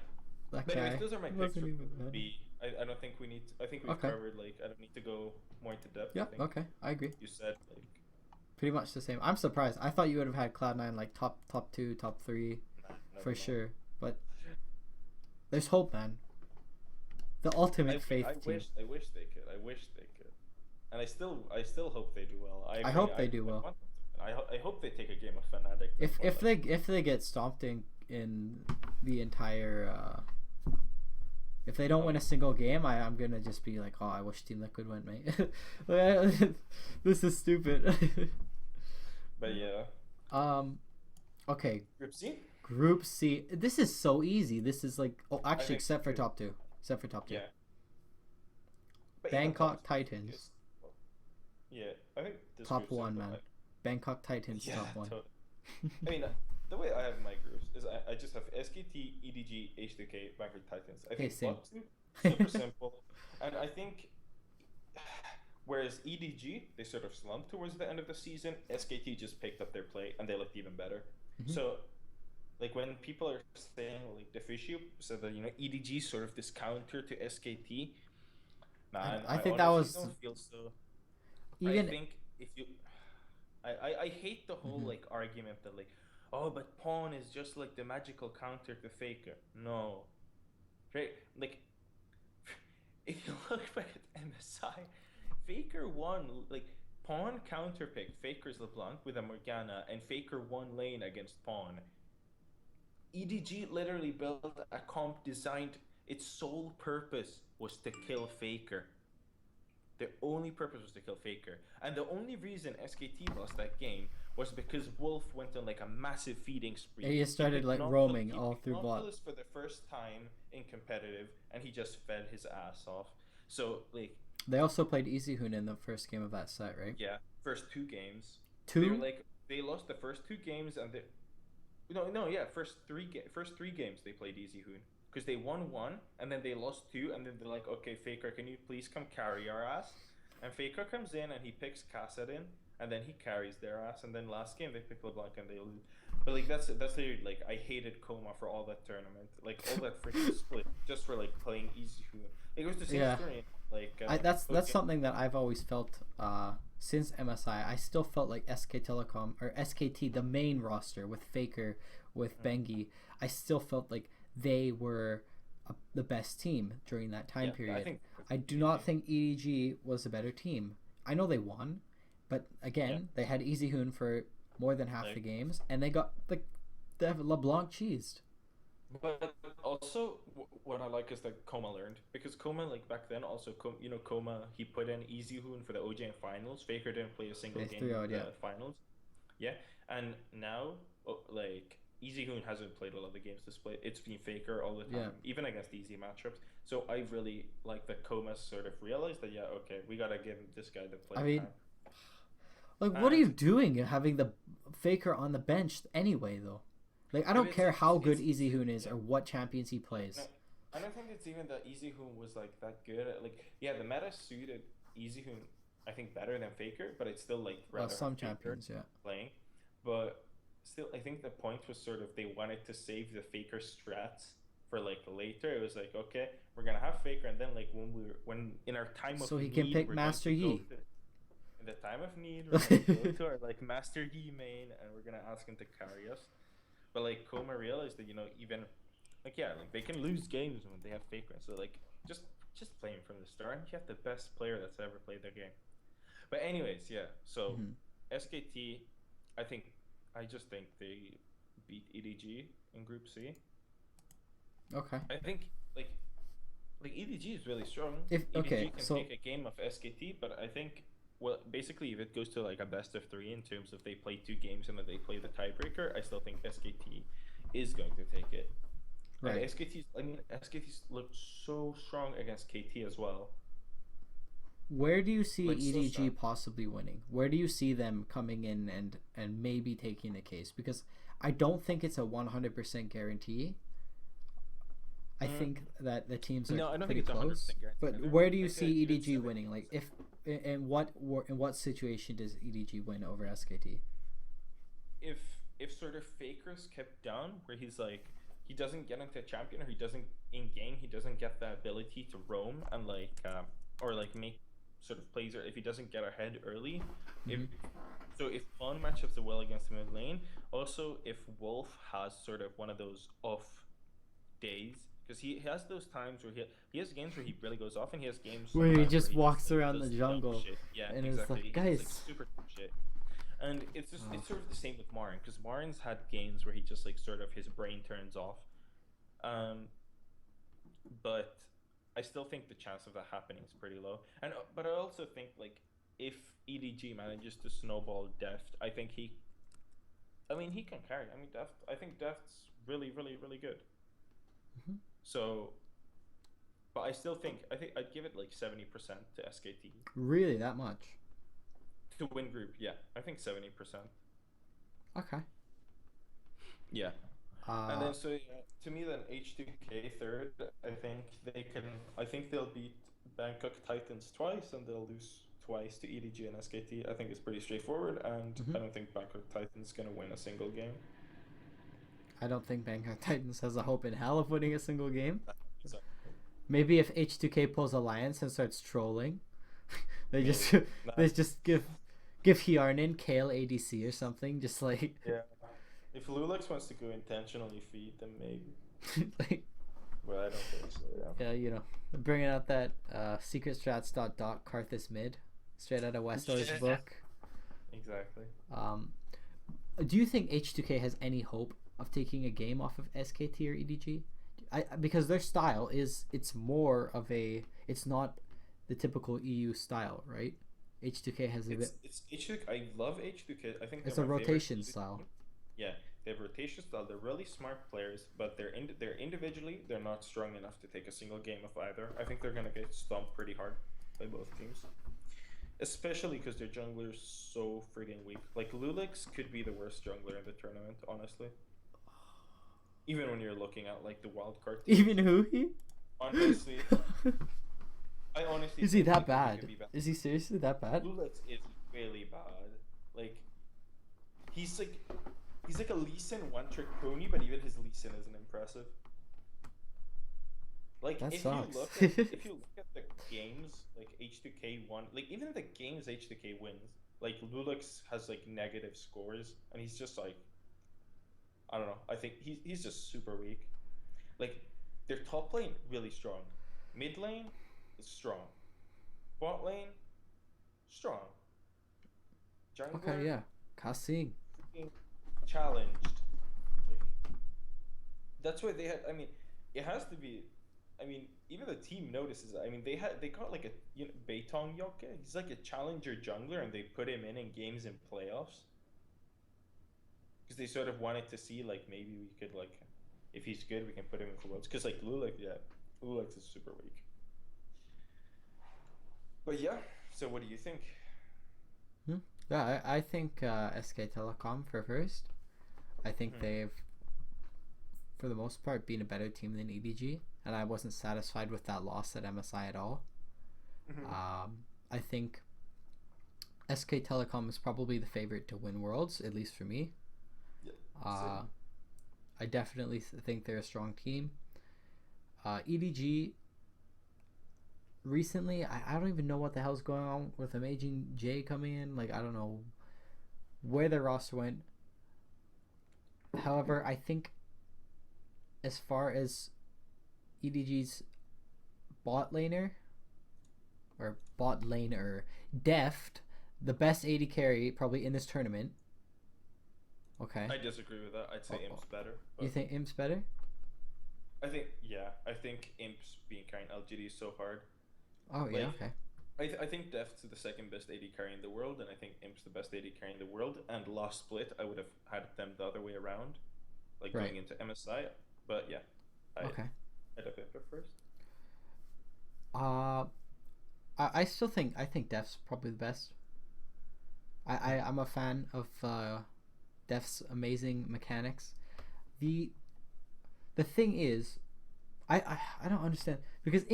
That but anyways, guy those are my picks for even B. I don't think we need. I think we've covered like. I don't need to go more into depth. Yeah. I think Okay. I agree. you said like. Pretty much the same. I'm surprised. I thought you would have had Cloud9 like top 2, top 3 for sure. But there's hope, man. The ultimate faith team. I wish they could. And I still hope they do well. I hope they do well. I hope they take a game of Fnatic. If they get stomped in the entire if they don't win a single game, I'm gonna just be like, oh, I wish Team Liquid went, mate. This is stupid. But yeah. Okay. Group C. Group C. This is so easy. This is like actually except for top 2. Yeah. But Bangkok Titans. Yeah, I think this top 1, man. Bangkok Titans top 1. Totally. I mean, the way I have my groups is I just have SKT, EDG, H2K, Bangkok Titans. I think super simple, and I think whereas EDG they sort of slumped towards the end of the season, SKT just picked up their play and they looked even better. Mm-hmm. So, like when people are saying like the Fishy said that EDG sort of this counter to SKT, man, I think that was. Don't feel so. Even I think if you, I hate the whole like argument that like, oh, but Pawn is just like the magical counter to Faker. No, right? Like, if you look back at MSI, Faker won like Pawn counterpicked Faker's LeBlanc with a Morgana, and Faker won lane against Pawn. EDG literally built a comp designed. Its sole purpose was to kill Faker. The only purpose was to kill Faker. And the only reason SKT lost that game was because Wolf went on like a massive feeding spree. He started like roaming all through bot. For the first time in competitive, and he just fed his ass off. So like they also played Easyhoon in the first game of that set, right? Yeah, first 2 games. Two? They lost the first 2 games, and No, yeah. First three games they played Easy Hoon because they won one and then they lost two and then they're like, okay, Faker, can you please come carry our ass? And Faker comes in and he picks Cassette in and then he carries their ass and then last game they pick LeBlanc and they lose. But like that's literally like I hated Coma for all that tournament, like all that freaking split just for like playing Easy Hoon. Like, it was the same Yeah, story. Like that's okay, something that I've always felt since MSI. I still felt like SK Telecom or SKT, the main roster with Faker, with Bengi. I still felt like they were the best team during that time yeah, I period. think that's I a do good not team. think EDG was a better team. I know they won, but Yeah, again, they had Easy Hoon for more than half the like. games, and they got the LeBlanc cheesed. But also, what I like is that Coma learned because Coma, like back then, also Coma he put in Easy Hoon for the OJ finals. Faker didn't play a single They game threw in out, yeah. the finals. Yeah, and now like Easy Hoon hasn't played a lot of the games this play. It's been Faker all the Yeah. time, even against easy matchups. So I really like that Coma sort of realized that yeah, okay, we gotta give this guy the I playing mean, time. like, what are you And doing having the Faker on the bench anyway, though? Like, I but don't care how good it's Easy Hoon is yeah. or what champions he No, plays. I don't think it's even that Easy Hoon was like that good. Like, yeah, the meta suited Easy Hoon, I think, better than Faker, but I'd still like Well, rather have some Faker champions, yeah. playing. But still, I think the point was sort of they wanted to save the Faker strats for like later. It was like, okay, we're gonna have Faker, and then like when in our time of So he can need, pick we're going Master to go Yi. to in the time of need, we're gonna go to our like Master Yi main, and we're gonna ask him to carry us. But like Coma realized that even like yeah, like they can lose games when they have Faker. So like just just play him from the start. You have the best player that's ever played their game. But anyways, yeah. So Mhm. SKT, I think I just think they beat EDG in Group C. Okay. I think like like EDG is really strong. If EDG okay, can so take a game of SKT, but I think well basically if it goes to like a best of three in terms of they play two games and then they play the tiebreaker, I still think SKT is going to take it. And right. SKT's looked so strong against KT as well. Where do you see Like so EDG strong. possibly winning? Where do you see them coming in and maybe taking the case? Because I don't think it's a 100% guarantee. I Mm, think that the teams are no, I don't think pretty it's close. 100% guaranteed But either. where do I you think see I give it EDG winning? Like 70%. if in what situation does EDG win over SKT? If sort of Faker's kept down, where he's like he doesn't get into a champion or he doesn't in game he doesn't get the ability to roam and like or like make sort of plays or if he doesn't get ahead early, if Hmm. so if Fawn matchups the well against the mid lane, also if Wolf has sort of one of those off days because he has those times where he has games where he really goes off and he has games Where he sometimes where just he just walks like around the does dumb jungle, shit. Yeah, and it's exactly. like, He does like guys. super dumb shit. And it's just Oh. it's sort of the same with Marin because Marin's had games where he just like sort of his brain turns off. Um, but I still think the chance of that happening is pretty low. And but I also think like if EDG manages to snowball Deft, I think he can carry. I mean Deft I think Deft's really good. Mhm. So but I think I'd give it like 70% to SKT Really, that much? to win group. Yeah, I think 70%. Okay. Yeah. And Uh, then so yeah, to me then H2K third, I think they can I think they'll beat Bangkok Titans twice and they'll lose twice to EDG and SKT. I think it's pretty straightforward and mhm. I don't think Bangkok Titans gonna win a single game. I don't think Bangkok Titans has a hope in hell of winning a single game. So Maybe if H2K pulls alliance and starts trolling, they maybe. just Nah, they just give Hjarnin Kale ADC or something, just like yeah. If Lulix wants to go intentionally feed them maybe. like But I don't think so, yeah. yeah, bringing out that secret strats dot Karthus mid, straight out of Westor's Yeah. book. Exactly. Um, do you think H2K has any hope of taking a game off of SKT or EDG? Because their style is it's more of a it's not the typical EU style, right? H2K has a bit It's H2K. I love H2K. I think they're it's a my favorite rotation EU style. team. Yeah, they have rotation style. They're really smart players, but they're individually they're not strong enough to take a single game of either. I think they're gonna get stomped pretty hard by both teams, especially because their jungler's so freaking weak. Like Lulix could be the worst jungler in the tournament, honestly. even when you're looking at like the wild card teams. Even who he? Honestly, I honestly Is he don't that think that he could bad? be better. Is he seriously that bad? Lulix is really bad. Like he's like he's like a Lee Sin one trick pony, but even his Lee Sin isn't impressive. Like That if you sucks. look at if you look at the games like H2K one, like even the games H2K wins, like Lulix has like negative scores, and he's just like I don't know. I think he's just super weak. Like their top lane really strong, mid lane is strong, bot lane strong, Okay, jungler yeah. Kasing. freaking challenged. Like that's why they had. I mean, it has to be. I mean, even the team notices that. I mean, they got like a Beitong Yoke. He's like a challenger jungler, and they put him in games in playoffs because they sort of wanted to see like maybe we could like if he's good, we can put him in for worlds. Because like Lulix, yeah, Lulix is super weak. But yeah, so what do you think? Hmm? Yeah, I think SK Telecom for first. I think Hmm. they've, for the most part, been a better team than EDG, and I wasn't satisfied with that loss at MSI at all. Hmm. I think SK Telecom is probably the favorite to win Worlds, at least for me. Yeah, Uh, same. I definitely think they're a strong team. EDG recently, I don't even know what the hell's going on with Amazing J coming in. Like, I don't know where their roster went. However, I think as far as EDG's bot laner or bot laner, Deft, the best AD carry probably in this tournament. Okay. I disagree with that. I'd say Oh, Imp's better, you but think Imp's better? I think yeah, I think Imp's being carrying LGD is so hard. Oh yeah. Like Okay. I think Deft's the second best AD carry in the world, and I think Imp's the best AD carry in the world. And last split, I would have had them the other way around, like Right. going into MSI. But yeah, Okay. I'd have Imp at first. Uh, I still think Def's probably the best. I'm a fan of Def's amazing mechanics. The the thing is, I don't understand because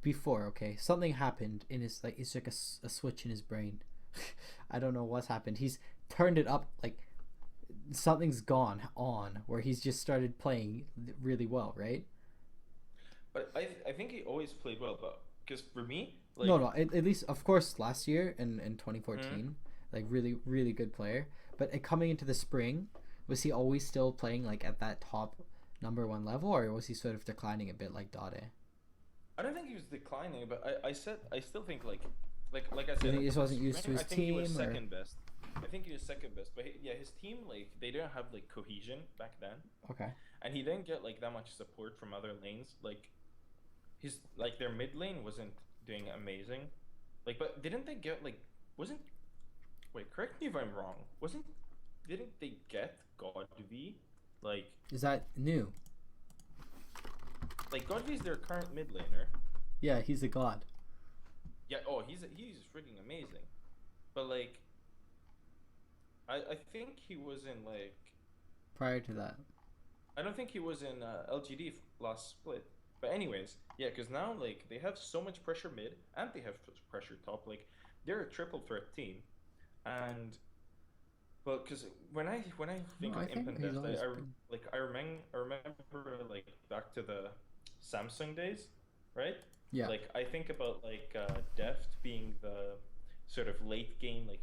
before okay something happened in his like it's like a switch in his brain. I don't know what's happened. He's turned it up like something's gone on where he's just started playing really well, right? But I think he always played well, but because for me, No, like, no. At least, of course, last year in mm, 2014, like really, really good player. But coming into the spring, was he always still playing like at that top number one level, or was he sort of declining a bit like Dade? I don't think he was declining, but I said I still think like I Do you said think he at just the wasn't used to spring, I his think he was team, or second best. I think he was second best, but yeah, his team like they didn't have like cohesion back then, okay? and he didn't get like that much support from other lanes. Like his like their mid lane wasn't doing amazing, like but didn't they get like wasn't wait correct me if I'm wrong wasn't didn't they get God V like Is that new? God V is their current mid laner. Yeah, he's a god. Yeah, oh he's freaking amazing, but like I think he was in like Prior to that, I don't think he was in LGD last split. But anyways, yeah, because now like they have so much pressure mid and they have pressure top. Like they're a triple threat team, and well, because when I no, think of I Imp think and he's Deft, always been. I remember like back to the Samsung days, right? Yeah, Like I think about like Deft being the sort of late game like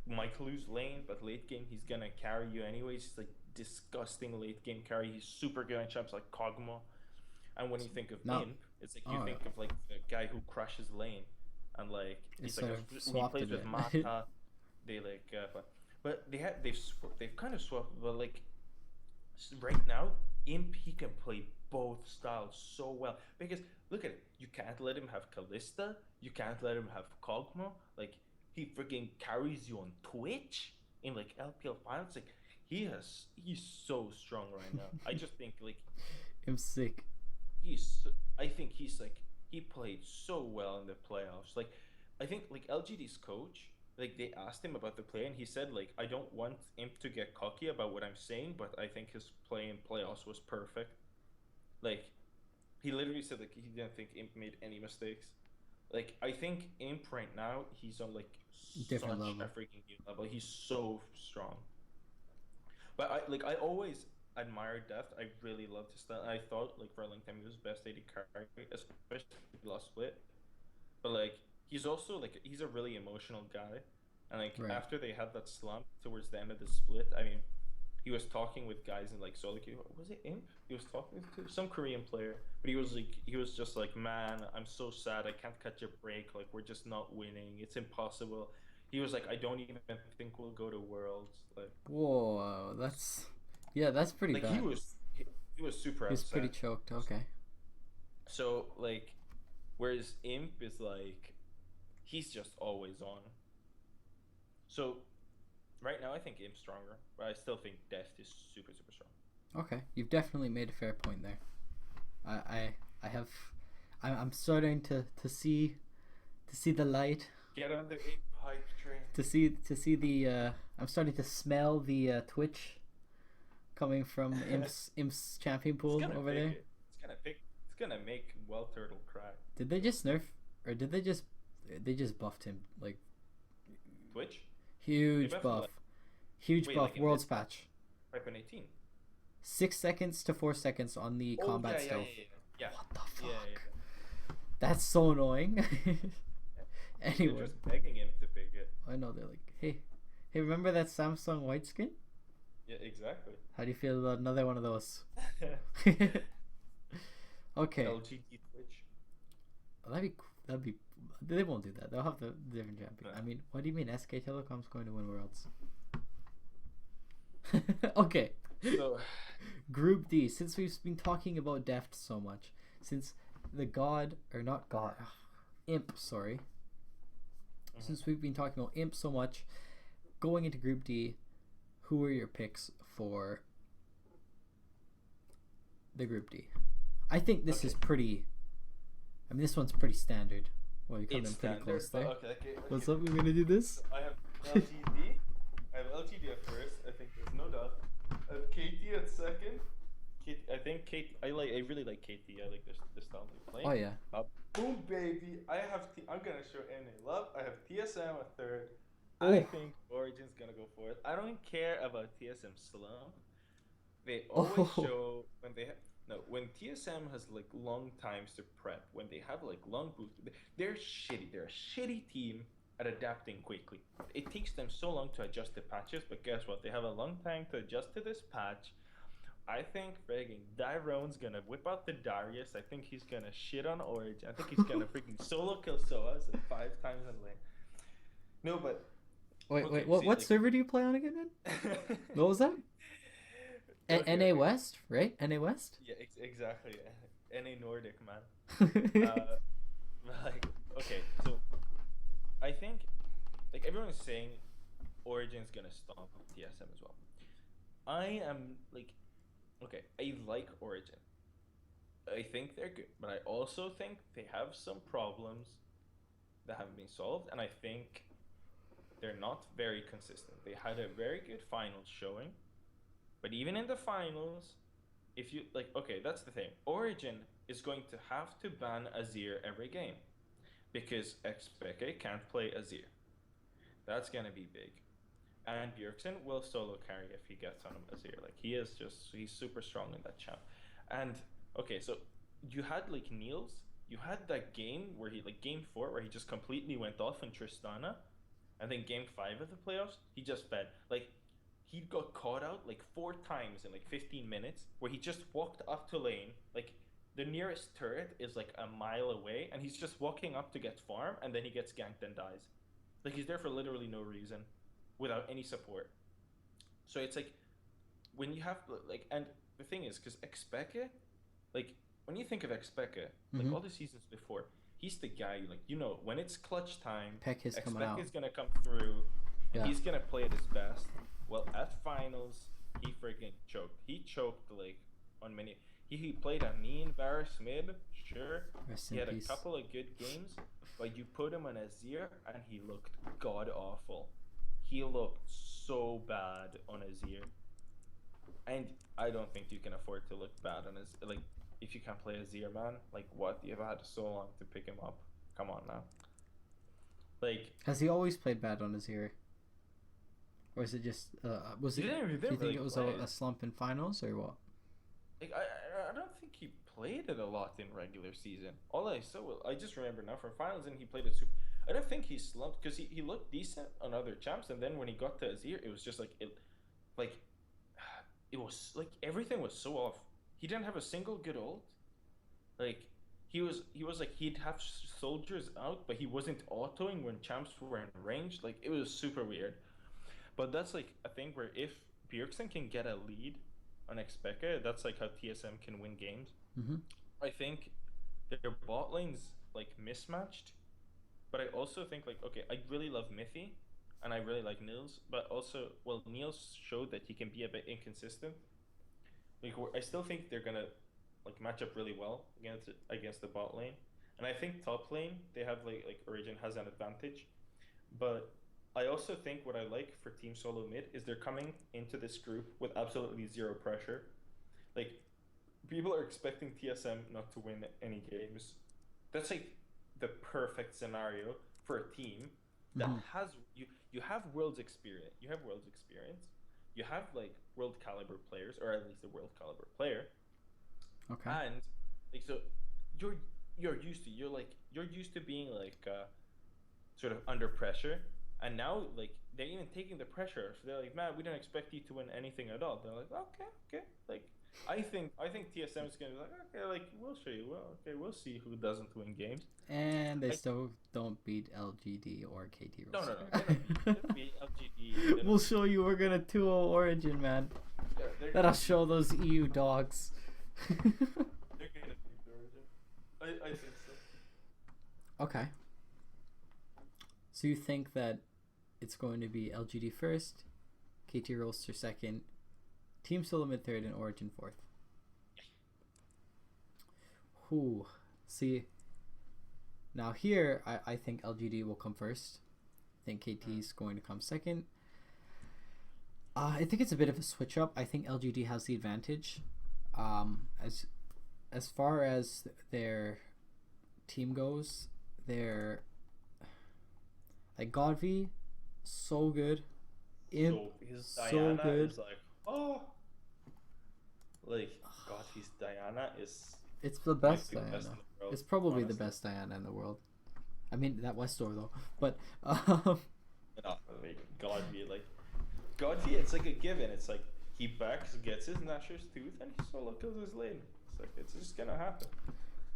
Michaelu's lane, but late game he's gonna carry you anyways. He's like disgusting late game carry. He's super good in champs like Kog'Maw. And when you think of no. Imp, it's like you Oh, think of like the guy who crushes lane, and like it's he's like sort of he swapped a plays with bit. Mata. They like, but they've kind of swapped. But like right now, Imp he can play both styles so well because look at it. You can't let him have Callista. You can't let him have Kog'Maw. Like he freaking carries you on Twitch in like LPL finals. Like he's so strong right now. I just think like I'm sick. he's I think he's like he played so well in the playoffs. Like I think like LGD's coach. like they asked him about the play, and he said like I don't want Imp to get cocky about what I'm saying, but I think his play in playoffs was perfect. Like he literally said like he didn't think Imp made any mistakes. Like I think Imp right now he's on like Different such a level. freaking new level. He's so strong. But I always admired Deft. I really loved his style. I thought like for a long time he was best AD carry, especially last split. But like he's also like he's a really emotional guy. And like Right. after they had that slump towards the end of the split, I mean, he was talking with guys in like solo queue. Was it Imp? He was talking to some Korean player, but he was just like, man, I'm so sad. I can't catch a break. Like we're just not winning. It's impossible. He was like, I don't even think we'll go to Worlds. Whoa, that's pretty Like bad. he was super He's pretty upset. choked. Okay. So like, whereas Imp is like, he's just always on. So right now I think Imp's stronger, but I still think Deft is super super strong. Okay, you've definitely made a fair point there. I I, I have, I'm starting to see the light, Get on the Imp hype train. to see the. I'm starting to smell the Twitch coming from Imp's champion It's pool gonna over pick there. it. It's gonna pick. It's gonna make Well Turtle cry. Did they just nerf, or did they just buffed him like Twitch. They huge buffed him buff, like huge wait, buff. like in this Worlds patch, patch. 5.18. 6 seconds to 4 seconds on the Oh combat stealth. yeah. What the Yeah, yeah, fuck? yeah. That's so annoying. Yeah. They're Anyway, just begging him to pick it. I know they're like, hey, remember that Samsung white skin? Yeah, exactly. How do you feel about another one of those? Okay, LGD Twitch. that'd be. They won't do that. They'll have the different champion. No. I mean, what do you mean SK Telecom's going to win Worlds? Okay, So Group D. Since we've been talking about Deft so much, since the god or not god, Imp, sorry. Since we've been talking about Imp so much, going into Group D, who are your picks for the Group D? I think this is pretty. I mean, this one's pretty standard. Well, you come it's in pretty standard. close there. Okay. What's up? We're gonna do this. I have LGD. I have LGD at first. I think there's no doubt. I have KT at second. I think KT. I really like KT. I like this style they play. Oh yeah. Boom, baby. I'm gonna show NA love. I have TSM at third. Oh. I think Origin's gonna go fourth. I don't care about TSM slump. They always show when they have. No, when TSM has like long times to prep, when they have like long boost, they're shitty. They're a shitty team at adapting quickly. It takes them so long to adjust the patches, but guess what? They have a long time to adjust to this patch. I think frigging Dyrone's gonna whip out the Darius. I think he's gonna shit on Origin. I think he's gonna freaking solo kill Soaz 5 times in lane. No, but Wait, okay, what see, what like- server do you play on again, man? What was that? Okay, NA okay. West, right? NA West. Yeah, exactly. NA Nordic, man. Like, okay, so I think like everyone is saying Origin's gonna stomp TSM as well. I am like, okay, I like Origin. I think they're good, but I also think they have some problems that haven't been solved, and I think they're not very consistent. They had a very good finals showing, but even in the finals, if you like, okay, that's the thing. Origin is going to have to ban Azir every game because XPK can't play Azir. That's gonna be big. And Bjergsen will solo carry if he gets on Azir. Like he's super strong in that champ. And okay, so you had like Niels, you had that game where he like game 4 where he just completely went off in Tristana, and then game 5 of the playoffs he just fed. Like he got caught out like 4 times in like 15 minutes where he just walked up to lane, like the nearest turret is like a mile away, and he's just walking up to get farm, and then he gets ganked and dies. Like he's there for literally no reason, without any support. So it's like when you have like, and the thing is, because Expeke, like when you think of Expeke, like all the seasons before, he's the guy like when it's clutch time, Peck is coming out. Expeke is gonna come through, and Yeah. he's gonna play at his best. Well, at finals, he freaking choked. He choked like on many. He played a mean Varus mid, sure. Rest He in had a peace. couple of good games, but you put him on Azir and he looked god awful. He looked so bad on Azir. And I don't think you can afford to look bad on his like if you can't play Azir, man. Like what? You've had so long to pick him up. Come on now. Like Has he always played bad on his hero? Or is it just was he it? didn't, he Do you didn't think really it was play. a slump in finals or what? Like I don't think he played it a lot in regular season. All I saw, I just remember now from finals, and he played it super. I don't think he slumped because he looked decent on other champs, and then when he got to Azir, it was just like it was like everything was so off. He didn't have a single good ult. Like he was like he'd have soldiers out, but he wasn't autoing when champs were in range. Like it was super weird. But that's like a thing where if Bjergsen can get a lead on Xpeka, that's like how TSM can win games. Mm-hmm. I think their bot lane's like mismatched, but I also think like okay, I really love Mithy, and I really like Nils, but also well, Nils showed that he can be a bit inconsistent. Like I still think they're gonna like match up really well against the bot lane, and I think top lane they have like Origin has an advantage, but I also think what I like for Team Solo Mid is they're coming into this group with absolutely zero pressure. Like people are expecting TSM not to win any games. That's like the perfect scenario for a team that Mm-hmm. has you have world's experience. You have world's experience. You have like world caliber players, or at least a world caliber player, Okay. and like so you're you're used to being like sort of under pressure, and now like they're even taking the pressure. So they're like, man, we don't expect you to win anything at all. They're like, okay, okay. Like I think TSM is gonna be like, okay, like we'll show you. Well, okay, we'll see who doesn't win games. And they I still don't beat LGD or KT no, they don't beat LGD. They We'll don't show you we're gonna 2-0 Origin, man. they're That'll gonna show those EU dogs. they're gonna beat the Origin. I think so. Okay. So you think that it's going to be LGD first, KT Rolster second, Team Solomid third, and Origin fourth? Who? See, now here I think LGD will come first. I think KT is going to come second. I think it's a bit of a switch up. I think LGD has the advantage. As far as their team goes, they're like Godvi, so good. Imp, So his so Diana good. is like, oh, like God, his Diana is It's the might best be the best Diana. in the world. It's probably the Honestly. best Diana in the world. I mean that West door though, but No, like Godfrey, it's like a given. It's like he backs, gets his Nashor's tooth, and he solo kills his lane. It's like it's just gonna happen.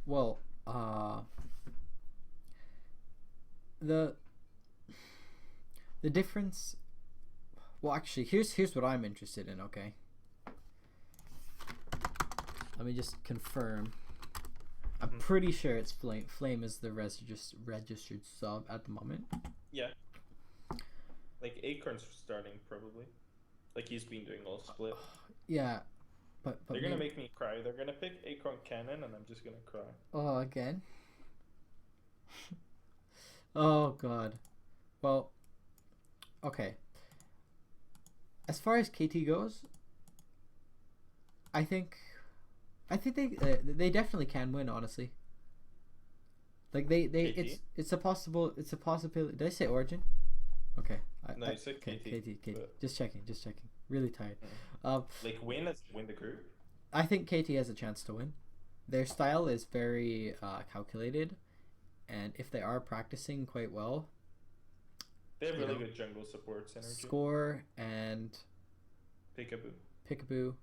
well, the difference. Well, actually, here's what I'm interested in. Okay, let me just confirm. I'm pretty sure it's Flame. Flame is the registered sub at the moment. Yeah, like Acorn's starting probably. Like he's been doing all split. Yeah, but They're gonna make me cry. They're gonna pick Acorn Cannon, and I'm just gonna cry. Oh, again. Oh God. Well, okay. As far as KT goes, I think they definitely can win. Honestly, like they KT? it's a possibility. Did I say Origin? Okay. No, you said okay, KT. KT. But Just checking. Really tired. like win the group. I think KT has a chance to win. Their style is very calculated, and if they are practicing quite well, They have you really know, good jungle support synergy. Score and Peekaboo.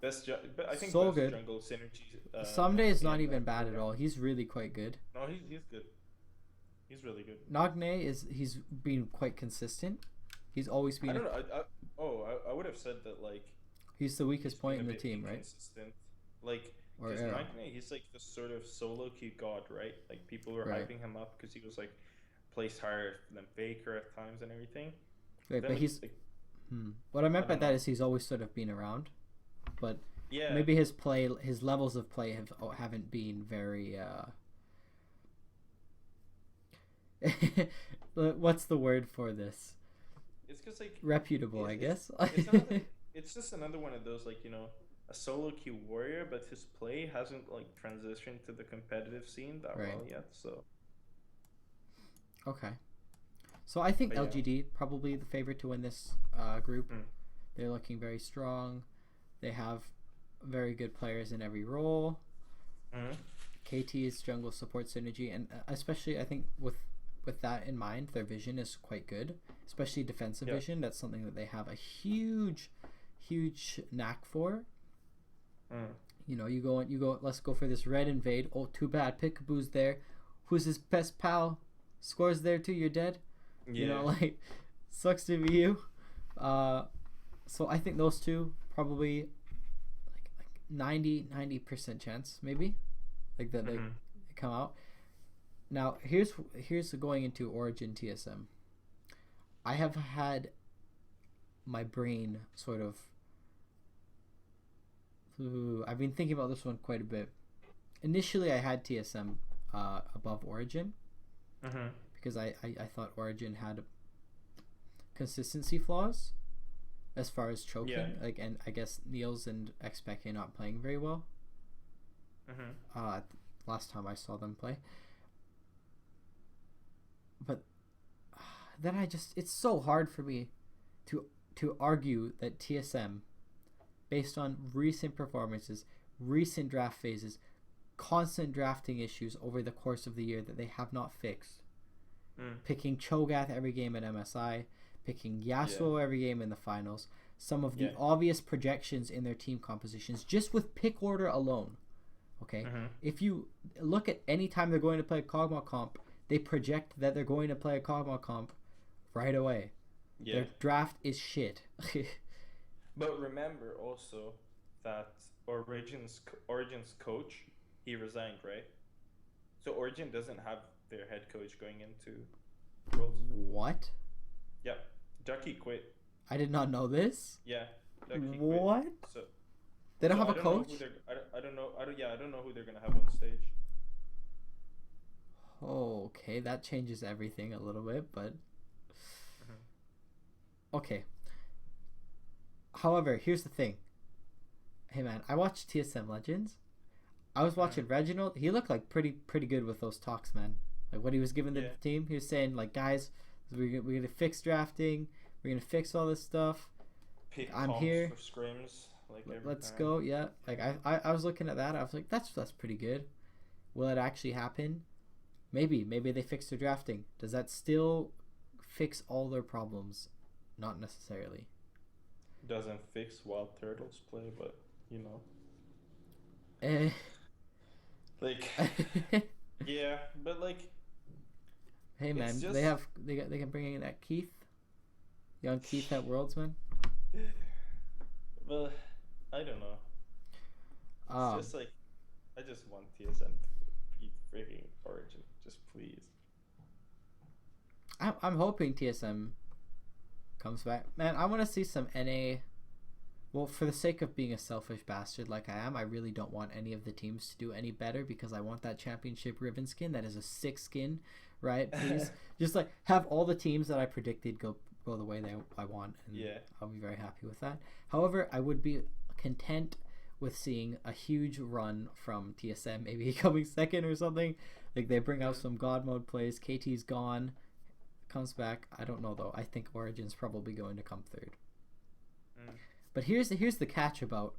But I think So best good. jungle synergy. Someday is not in even that bad at program. all. He's really quite good. No, he's good. He's really good. Nagne he's been quite consistent. He's always I been. don't know. I would have said that like He's the weakest he's point been in a the bit team, right? inconsistent. Like Or because Arrow. Nagne, he's like the sort of solo queue god, right? Like people were Right. hyping him up because he was like placed higher than Faker at times and everything. Right, Then, but he's. like, What I meant I by don't that know. is he's always sort of been around, but Yeah. maybe his levels of play haven't been very what's the word for this? It's because like Reputable, I guess. it's another it's just another one of those like a solo queue warrior, but his play hasn't like transitioned to the competitive scene that Right. well yet. So Okay. So I think but yeah. LGD probably the favorite to win this group. Mm. They're looking very strong. They have very good players in every role. Mm-hmm. KT's jungle support synergy, and especially I think with that in mind, their vision is quite good, especially defensive vision. That's something that they have a huge knack for. Mm. You go. Let's go for this red invade. Oh, too bad. Peekaboo's there. Who's his best pal? Scores there too. You're dead. Yeah. Like sucks to be you. So I think those two probably like 90% chance maybe, like that they come out. Now here's going into Origin TSM. I have had my brain sort of. I've been thinking about this one quite a bit. Initially, I had TSM above Origin because I thought Origin had consistency flaws as far as choking. Yeah. Like, and I guess Niels and Xpeke not playing very well. Last time I saw them play. But then it's so hard for me to argue that TSM, based on recent performances, recent draft phases, constant drafting issues over the course of the year that they have not fixed. Picking Cho'Gath every game at MSI, picking Yasuo every game in the finals, some of the obvious projections in their team compositions, just with pick order alone. Okay? If you look at any time they're going to play a Kog'Maw comp, they project that they're going to play a Kog'Maw comp right away. Yeah. Their draft is shit. But remember also that Origin's coach, he resigned, right? So Origin doesn't have their head coach going into Worlds. What? Yeah, Ducky quit. I did not know this. Yeah, Ducky what? quit. So they don't have a coach? I don't know. I don't know who they're gonna have on stage. Oh, okay, that changes everything a little bit, but okay. However, here's the thing. Hey man, I watched TSM Legends. I was watching Reginald. He looked like pretty good with those talks, man. Like what he was giving the team, he was saying like, guys, we're gonna fix drafting. We're gonna fix all this stuff. I'm here. For scrims, like let's go. Yeah, like I was looking at that. I was like, that's pretty good. Will it actually happen? Maybe they fix their drafting. Does that still fix all their problems? Not necessarily. Doesn't fix Wild Turtles play, but like yeah, but like hey man, just... they can bring in that Keith, young Keith at Worlds, man. Well, I don't know. It's just like I just want TSM to beat freaking Origin, just please. I'm hoping TSM comes back, man. I want to see some NA. Well, for the sake of being a selfish bastard like I am, I really don't want any of the teams to do any better because I want that championship ribbon skin. That is a sick skin, right? Please, just like have all the teams that I predicted go the way I want, and I'll be very happy with that. However, I would be content with seeing a huge run from TSM, maybe coming second or something. Like they bring out some God mode plays. KT's gone, comes back. I don't know though. I think Origin's probably going to come third. But here's the catch about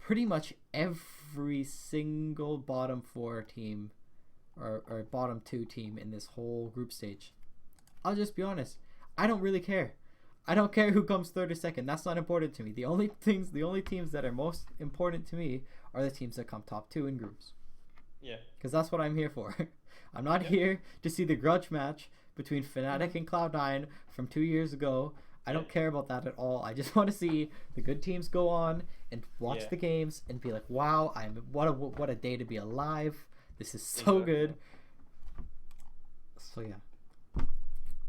pretty much every single bottom 4 team or bottom 2 team in this whole group stage. I'll just be honest. I don't really care. I don't care who comes third or second. That's not important to me. The only teams that are most important to me are the teams that come top 2 in groups. Yeah. Because that's what I'm here for. I'm not here to see the grudge match between Fnatic and Cloud9 from 2 years ago. I don't care about that at all. I just want to see the good teams go on and watch the games and be like, "Wow, what a day to be alive! This is so good." So yeah,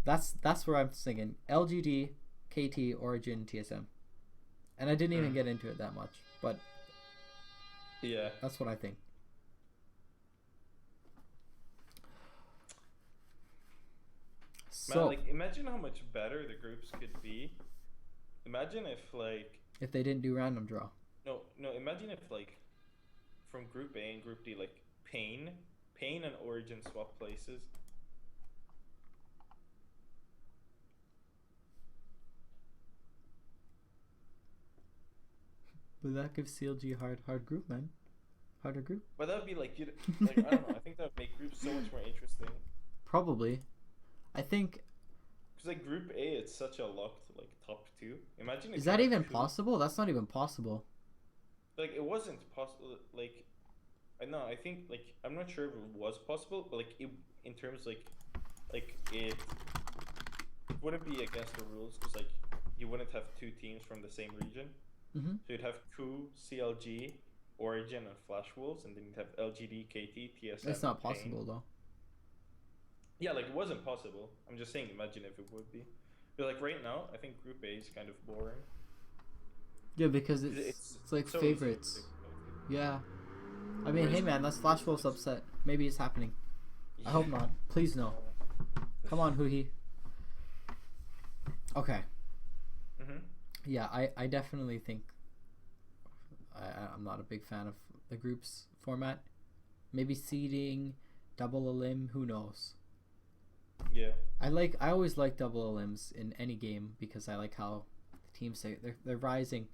that's where I'm singing LGD, KT, Origin, TSM, and I didn't even get into it that much. But Yeah. that's what I think. Man, So like, imagine how much better the groups could be. Imagine if, like, if they didn't do random draw. no, imagine if, like, from Group A and Group D, like, Pain and Origin swap places. But that gives CLG hard group, man. Harder group. But that would be, like, like, I don't know, I think that would make groups so much more interesting. Probably. I think. Because, like, Group A, it's such a locked, like, top two. Imagine if Is you that had even two. possible? That's not even possible. Like, it wasn't possible. Like, I know. I think, like, I'm not sure if it was possible, but, like, in terms like it wouldn't be against the rules because, like, you wouldn't have two teams from the same region. Mm-hmm. So you'd have two CLG, Origin, and Flash Wolves, and then you'd have LGD, KT, TSM. It's not and Pain. possible though. Yeah, like, it wasn't possible. I'm just saying, imagine if it would be. But, like, right now, I think Group A is kind of boring. Yeah, because it's like so favorites. easy to predict. Yeah. I mean, Whereas hey man, that's Flash Wolf's upset. Maybe it's happening. I hope not. Please no. Come on, Huhi. Okay. Mhm. Yeah, I definitely think I'm not a big fan of the groups format. Maybe seeding, double elim, who knows. Yeah. I always like double elims in any game because I like how the teams say they're rising,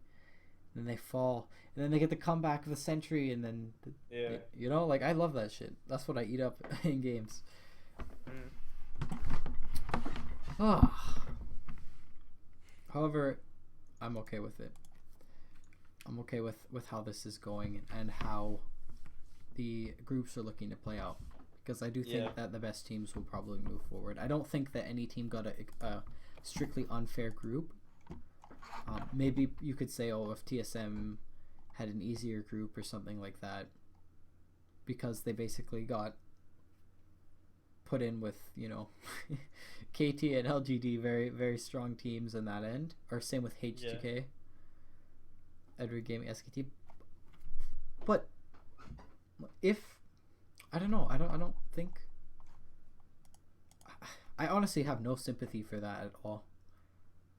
and then they fall, and then they get the comeback of the century, and then Yeah. you know, like I love that shit. That's what I eat up in games. However, I'm okay with it. I'm okay with how this is going and how the groups are looking to play out. Because I do think that the best teams will probably move forward. I don't think that any team got a strictly unfair group. Maybe you could say, oh, if TSM had an easier group or something like that, because they basically got put in with, you know, KT and LGD, very, very strong teams in that end. Or same with H2K, Edward Gaming, SKT. But if I don't know. I don't think. I honestly have no sympathy for that at all.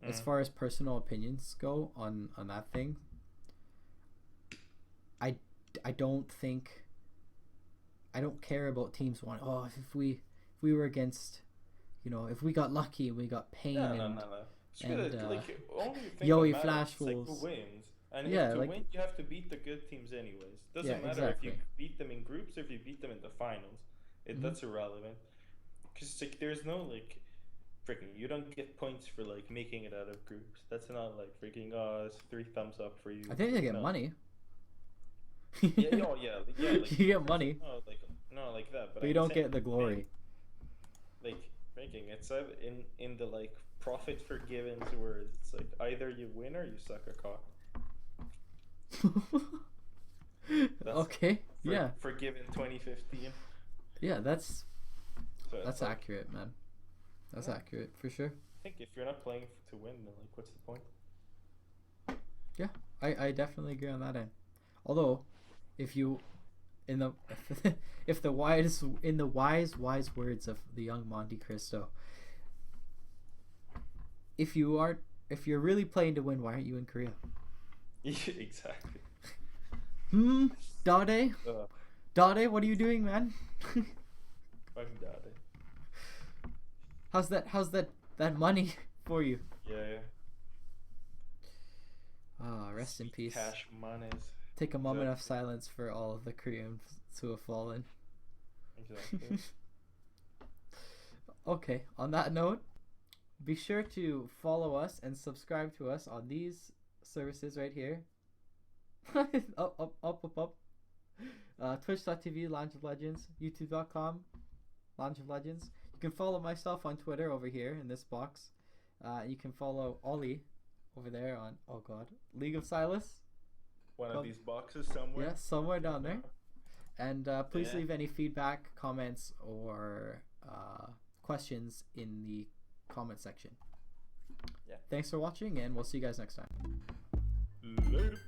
As far as personal opinions go on that thing, I don't think. I don't care about teams one. Oh, if we were against, you know, if we got lucky and we got Pain No. and Like, only thing Yoey that Flash matters is, like, Wolves. who wins. And Yeah, to like, win, you have to beat the good teams anyways. Doesn't Yeah, matter exactly. if you beat them in groups or if you beat them in the finals. That's irrelevant. Because, like, there's no, like, freaking, you don't get points for, like, making it out of groups. That's not, like, freaking, it's 3 thumbs up for you. I think they get money. Yeah, like, you get money, no, like that. but you I'm don't saying, get the glory. like, freaking, it's in the, like, Prophet Forgiven's words. It's like, either you win or you suck a cock. Okay. Yeah. Forgiven 2015. Yeah, that's So it's like, accurate, man. That's accurate for sure. I think if you're not playing to win, then, like, what's the point? Yeah, I definitely agree on that end. Although, if you, in the if the wise words of the young Monte Cristo, if you're really playing to win, why aren't you in Korea? Exactly. Dade, what are you doing, man? Fuck Dade. How's that money for you? Yeah. Rest in peace. Cash monies. Take a moment of silence for all of the Koreans who have fallen. Exactly. Okay, on that note, be sure to follow us and subscribe to us on these services right here. up. Twitch.tv, Lounge of Legends. YouTube.com, Lounge of Legends. You can follow myself on Twitter over here in this box. You can follow Ollie over there on, oh god, League of Silas. One of these boxes somewhere. Yeah, somewhere down there. And please Yeah. leave any feedback, comments, or questions in the comment section. Yeah. Thanks for watching, and we'll see you guys next time. Later.